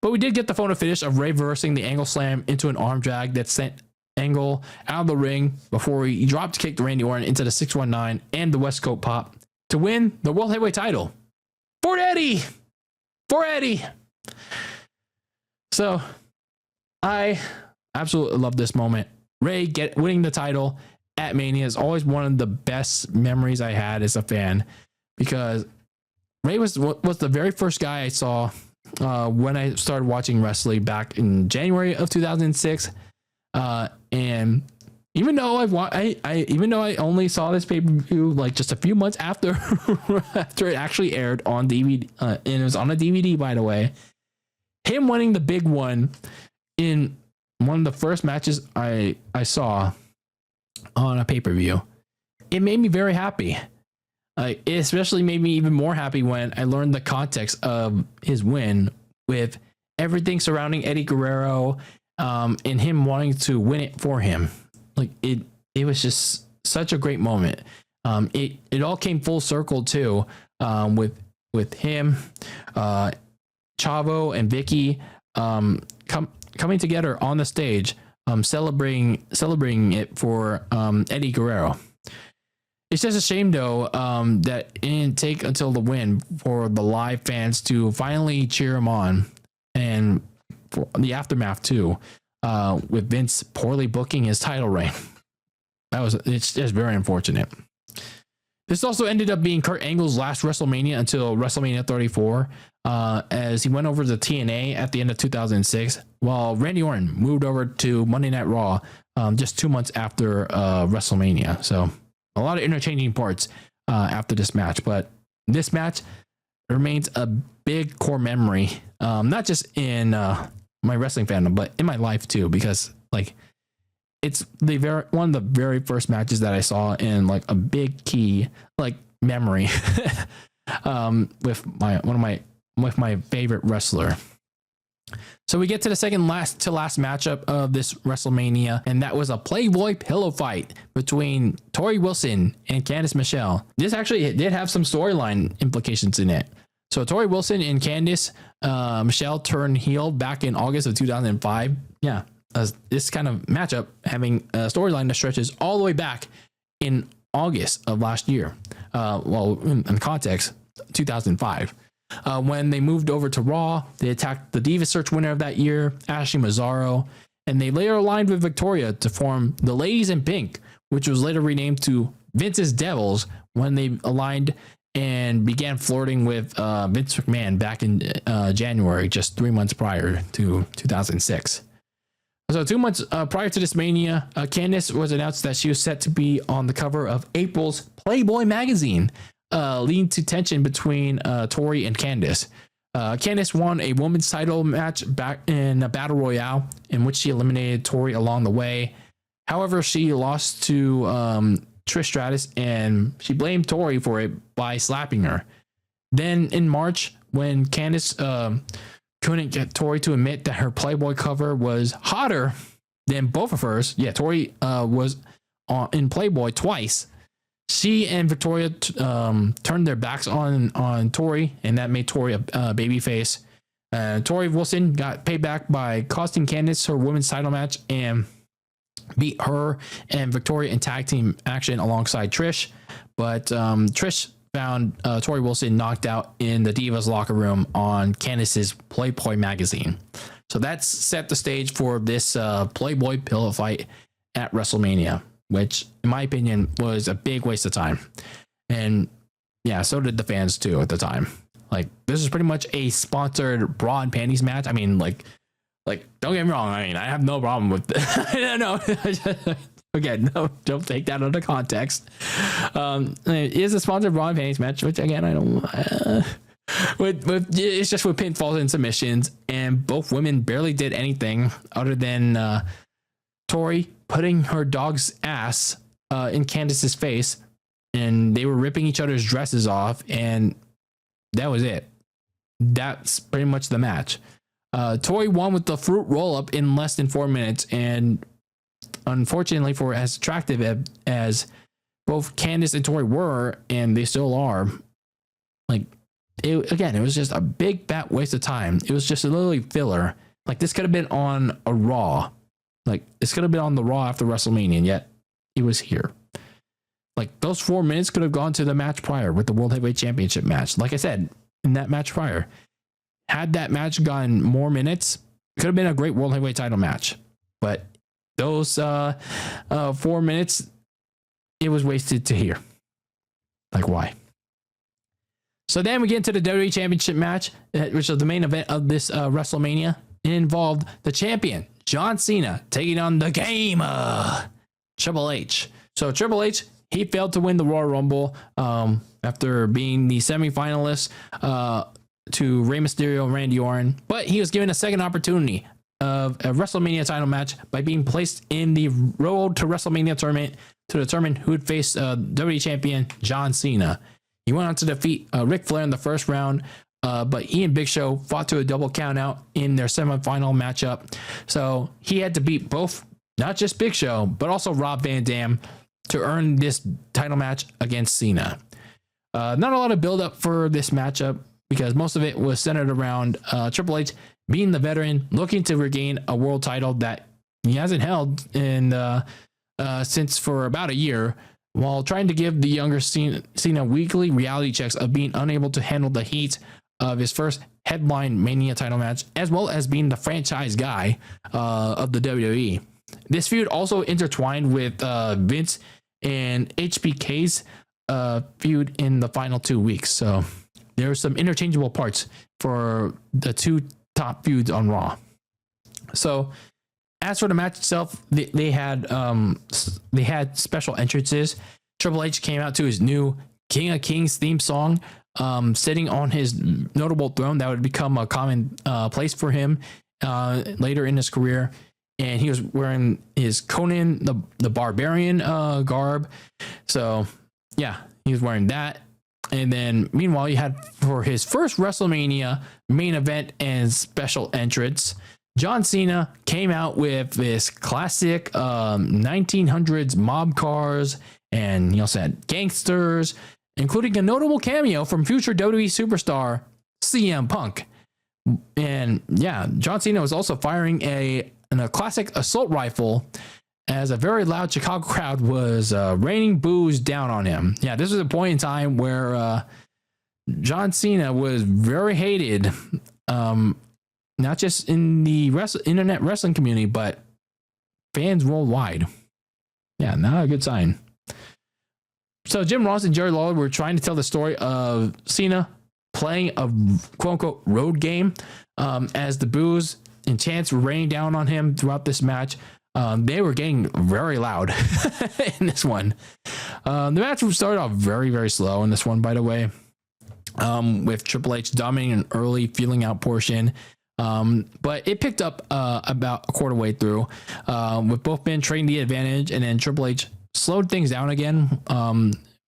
Speaker 2: But we did get the photo finish of Rey reversing the Angle Slam into an arm drag that sent Angle out of the ring before he dropped kicked Randy Orton into the 619 and the West Coast Pop to win the World Heavyweight title for Eddie. So I absolutely love this moment. Rey winning the title at Mania is always one of the best memories I had as a fan, because Ray was the very first guy I saw when I started watching wrestling back in January of 2006. And even though even though I only saw this pay-per-view like just a few months after after it actually aired on DVD, and it was on a DVD, by the way, him winning the big one in one of the first matches I saw on a pay-per-view, it made me very happy. It especially made me even more happy when I learned the context of his win, with everything surrounding Eddie Guerrero, and him wanting to win it for him. Like it was just such a great moment. It all came full circle too, with him, Chavo and Vicky coming together on the stage, celebrating it for Eddie Guerrero. It's just a shame though that it didn't take until the win for the live fans to finally cheer him on, and for the aftermath too, with Vince poorly booking his title reign. It's just very unfortunate. This also ended up being Kurt Angle's last WrestleMania until WrestleMania 34, as he went over to TNA at the end of 2006, while Randy Orton moved over to Monday Night Raw just 2 months after WrestleMania. So a lot of interchanging parts after this match, but this match remains a big core memory, not just in my wrestling fandom, but in my life too, because like it's one of the very first matches that I saw in like a big key like memory with my favorite wrestler. So we get to the second last matchup of this WrestleMania, and that was a Playboy pillow fight between Tori Wilson and Candice Michelle. This actually did have some storyline implications in it. So Tori Wilson and Candice Michelle turned heel back in August of 2005. Yeah, this kind of matchup having a storyline that stretches all the way back in August of last year. Well, in context, 2005. When they moved over to Raw, they attacked the Diva Search winner of that year, Ashley Mazzaro, and they later aligned with Victoria to form the Ladies in Pink, which was later renamed to Vince's Devils when they aligned and began flirting with Vince McMahon back in January, just 3 months prior to 2006. So 2 months prior to this Mania, Candice was announced that she was set to be on the cover of April's Playboy magazine, leading to tension between Tori and Candice. Candice won a women's title match back in a battle royale in which she eliminated Tori along the way. However, she lost to Trish Stratus, and she blamed Tori for it by slapping her. Then in March, when Candice couldn't get Tori to admit that her Playboy cover was hotter than both of hers, Tori was in Playboy twice. She and Victoria turned their backs on Tori, and that made Tori a babyface. Tori Wilson got payback by costing Candice her women's title match and beat her and Victoria in tag team action alongside Trish. But Trish found Tori Wilson knocked out in the Divas locker room on Candice's Playboy magazine. So that's set the stage for this Playboy pillow fight at WrestleMania, which in my opinion was a big waste of time. And yeah, so did the fans too at the time. Like, this is pretty much a sponsored bra and panties match. I mean, like don't get me wrong, I mean, I have no problem with no. Again, no, don't take that out of context. It is a sponsored bra and panties match, which again, I don't it's just with pinfalls and submissions, and both women barely did anything other than Tori putting her dog's ass in Candice's face, and they were ripping each other's dresses off, and that was it. That's pretty much the match. Tori won with the fruit roll-up in less than 4 minutes, and unfortunately, for as attractive as both Candice and Tori were, and they still are, like, it was just a big fat waste of time. It was just a literally filler. Like, this could have been on a Raw. Like, this could have been on the Raw after WrestleMania, and yet it was here. Like, those 4 minutes could have gone to the match prior with the World Heavyweight Championship match. Like I said, in that match prior, had that match gotten more minutes, it could have been a great World Heavyweight title match. But those 4 minutes it was wasted to hear. Like, why? So then we get into the WWE Championship match, which is the main event of this WrestleMania. It involved the champion, John Cena, taking on the Gamer, Triple H. So Triple H, he failed to win the Royal Rumble after being the semifinalist to Rey Mysterio and Randy Orton. But he was given a second opportunity of a WrestleMania title match by being placed in the Road to WrestleMania tournament to determine who would face WWE Champion John Cena. He went on to defeat Ric Flair in the first round, but he and Big Show fought to a double countout in their semifinal matchup. So he had to beat both, not just Big Show, but also Rob Van Dam to earn this title match against Cena. Not a lot of build up for this matchup because most of it was centered around Triple H being the veteran, looking to regain a world title that he hasn't held in since for about a year, while trying to give the younger Cena weekly reality checks of being unable to handle the heat of his first headline Mania title match, as well as being the franchise guy of the WWE. This feud also intertwined with Vince and HBK's feud in the final 2 weeks. So there were some interchangeable parts for the two top feuds on Raw. So as for the match itself, they had special entrances. Triple H came out to his new King of Kings theme song, sitting on his notable throne that would become a common place for him later in his career. And he was wearing his Conan the Barbarian garb. So yeah, he was wearing that. And then meanwhile, you had for his first WrestleMania main event and special entrance, John Cena came out with this classic 1900s mob cars, and he also had gangsters, including a notable cameo from future WWE superstar CM Punk. And yeah, John Cena was also firing a classic assault rifle as a very loud Chicago crowd was raining boos down on him. Yeah, this was a point in time where John Cena was very hated, not just in the internet wrestling community, but fans worldwide. Yeah, not a good sign. So Jim Ross and Jerry Lawler were trying to tell the story of Cena playing a quote-unquote road game as the boos and chants were raining down on him throughout this match. They were getting very loud in this one. The match started off very, very slow in this one, by the way, with Triple H dominating an early feeling out portion. But it picked up about a quarter way through with both men trading the advantage, and then Triple H slowed things down again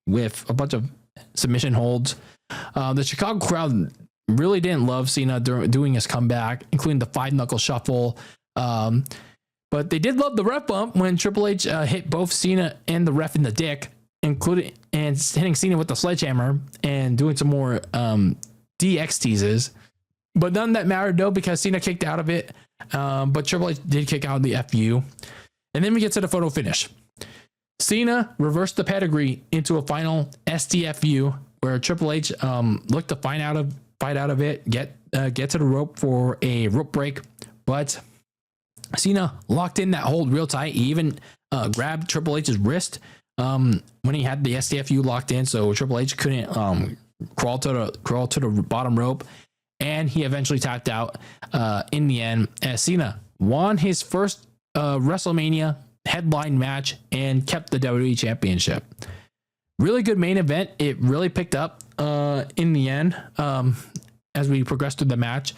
Speaker 2: with a bunch of submission holds. The Chicago crowd really didn't love Cena doing his comeback, including the 5-knuckle shuffle. But they did love the ref bump when Triple H hit both Cena and the ref in the dick, including and hitting Cena with the sledgehammer and doing some more DX teases. But none that mattered though, because Cena kicked out of it. But Triple H did kick out of the FU. And then we get to the photo finish. Cena reversed the pedigree into a final STFU where Triple H looked to fight out of it, get to the rope for a rope break. But Cena locked in that hold real tight. He even grabbed Triple H's wrist when he had the STFU locked in, so Triple H couldn't crawl to the bottom rope. And he eventually tapped out in the end as Cena won his first WrestleMania headline match and kept the WWE Championship. Really good main event. It really picked up in the end as we progressed through the match.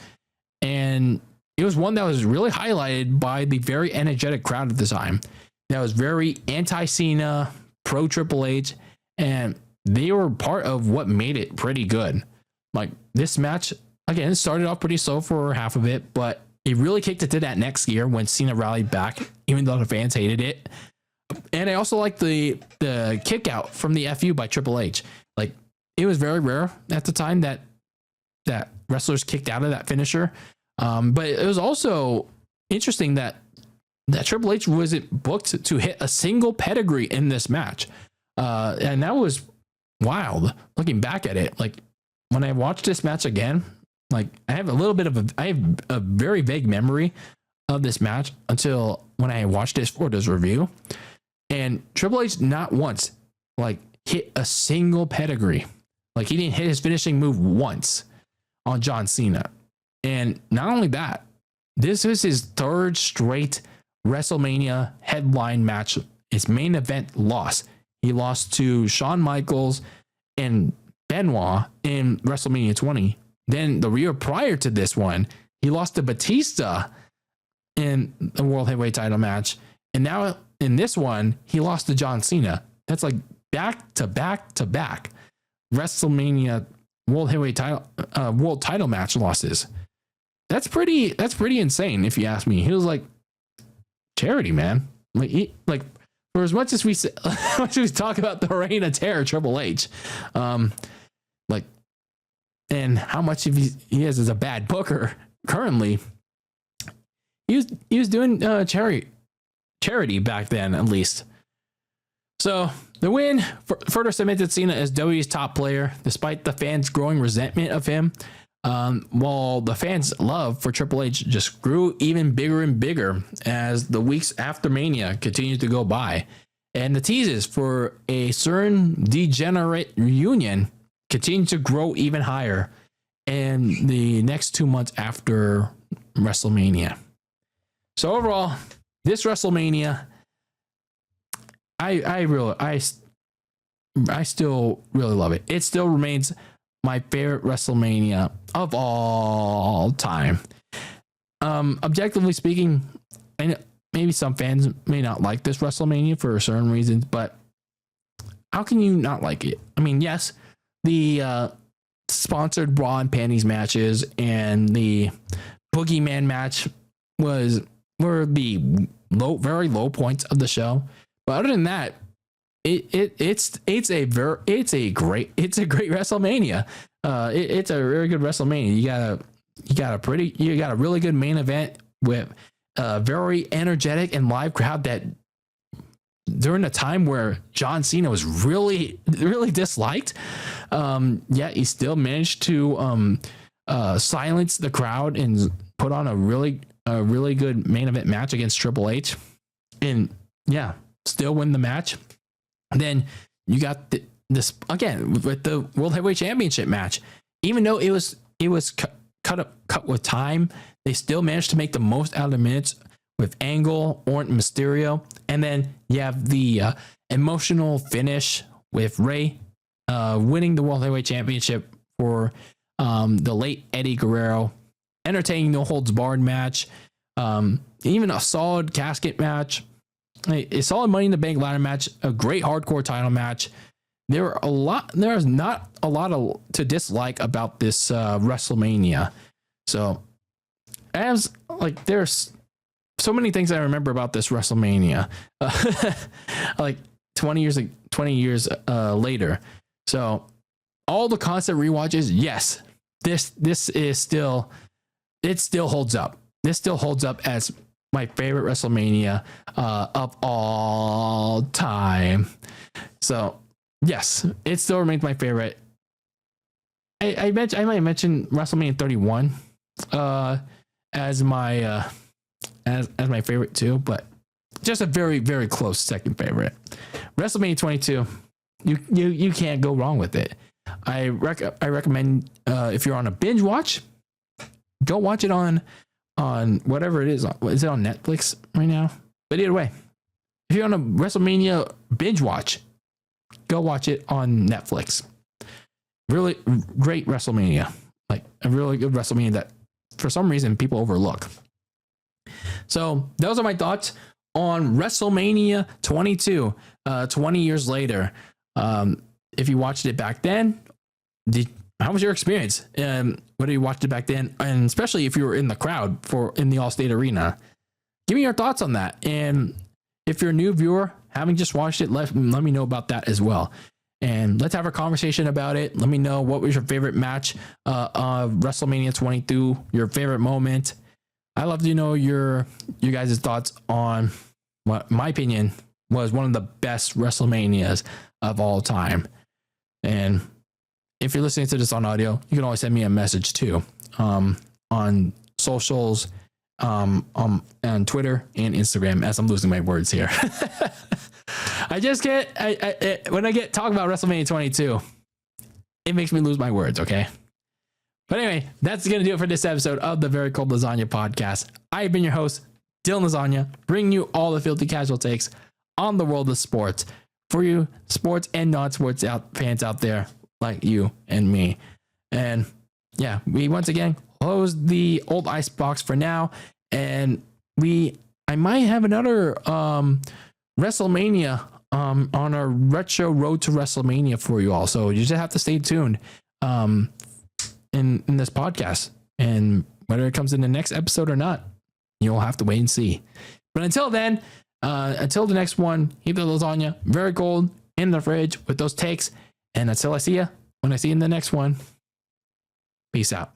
Speaker 2: And it was one that was really highlighted by the very energetic crowd at the time. That was very anti-Cena, pro-Triple H, and they were part of what made it pretty good. Like, this match, again, started off pretty slow for half of it, but it really kicked it to that next gear when Cena rallied back, even though the fans hated it. And I also like the kick out from the FU by Triple H. Like, it was very rare at the time that wrestlers kicked out of that finisher. But it was also interesting that Triple H wasn't booked to hit a single pedigree in this match. And that was wild looking back at it. Like, when I watched this match again, like, I have a very vague memory of this match until when I watched this for this review. And Triple H not once like hit a single pedigree. Like he didn't hit his finishing move once on John Cena. And not only that, this is his third straight WrestleMania headline match. His main event loss. He lost to Shawn Michaels and Benoit in WrestleMania 20. Then the year prior to this one, he lost to Batista in the World Heavyweight title match. And now in this one, he lost to John Cena. That's like back to back to back WrestleMania World Heavyweight title, world title match losses. That's pretty insane if you ask me. He was like charity, man. Like for as much as we talk about the reign of terror, Triple H, like, and how much of he is as a bad booker currently, he was doing charity back then, at least. So the win further cemented Cena as WWE's top player, despite the fans' growing resentment of him. While the fans' love for Triple H just grew even bigger and bigger as the weeks after Mania continued to go by, and the teases for a certain degenerate reunion continued to grow even higher in the next 2 months after WrestleMania. So overall, this WrestleMania, I still really love it. It still remains my favorite WrestleMania of all time. Objectively speaking, I know maybe some fans may not like this WrestleMania for certain reasons, but how can you not like it? I mean, yes, the sponsored bra and panties matches and the Boogeyman match were the very low points of the show. But other than that, it's a great WrestleMania. It's a very good WrestleMania. You got a really good main event with a very energetic and live crowd that during a time where John Cena was really disliked, yet he still managed to silence the crowd and put on a really good main event match against Triple H, and still win the match. Then you got this again with the World Heavyweight Championship match. Even though it was cut with time, they still managed to make the most out of the minutes with Angle, Orton, Mysterio, and then you have the emotional finish with Rey winning the World Heavyweight Championship for the late Eddie Guerrero. Entertaining no holds barred match, even a solid casket match. A solid Money in the Bank ladder match, a great hardcore title match. There's not a lot to dislike about this WrestleMania. So, there's so many things I remember about this WrestleMania, like 20 years later. So, all the constant rewatches, yes, this is still, it still holds up. This still holds up as my favorite WrestleMania of all time. So yes, it still remains my favorite. I might mention WrestleMania 31 as my my favorite too, but just a very, very close second favorite. WrestleMania 22, you can't go wrong with it. I recommend if you're on a binge watch, go watch it on whatever it is. Is it on Netflix right now? But either way, if you're on a WrestleMania binge watch, go watch it on Netflix. Really great WrestleMania. Like a really good WrestleMania that for some reason people overlook. So those are my thoughts on WrestleMania 22, 20 years later. If you watched it back then, how was your experience? Whether you watched it back then, and especially if you were in the crowd in the Allstate Arena, give me your thoughts on that. And if you're a new viewer, having just watched it, let me know about that as well. And let's have a conversation about it. Let me know what was your favorite match of WrestleMania 22, your favorite moment. I'd love to know your guys' thoughts on what my opinion was one of the best WrestleManias of all time. And if you're listening to this on audio, you can always send me a message too on socials, on Twitter and Instagram, as I'm losing my words here. I just can't. When I get talk about WrestleMania 22, it makes me lose my words. Okay. But anyway, that's going to do it for this episode of the Very Cold Lasagna podcast. I've been your host, Dylan Lasagna, bringing you all the filthy casual takes on the world of sports for you sports and non-sports fans out there like you and me. And yeah, we once again close the old ice box for now, and I might have another WrestleMania on our retro road to WrestleMania for you all. So you just have to stay tuned in this podcast, and whether it comes in the next episode or not, you'll have to wait and see. But until then, until the next one, keep the lasagna very cold in the fridge with those takes. And until I see you, when I see you in the next one, peace out.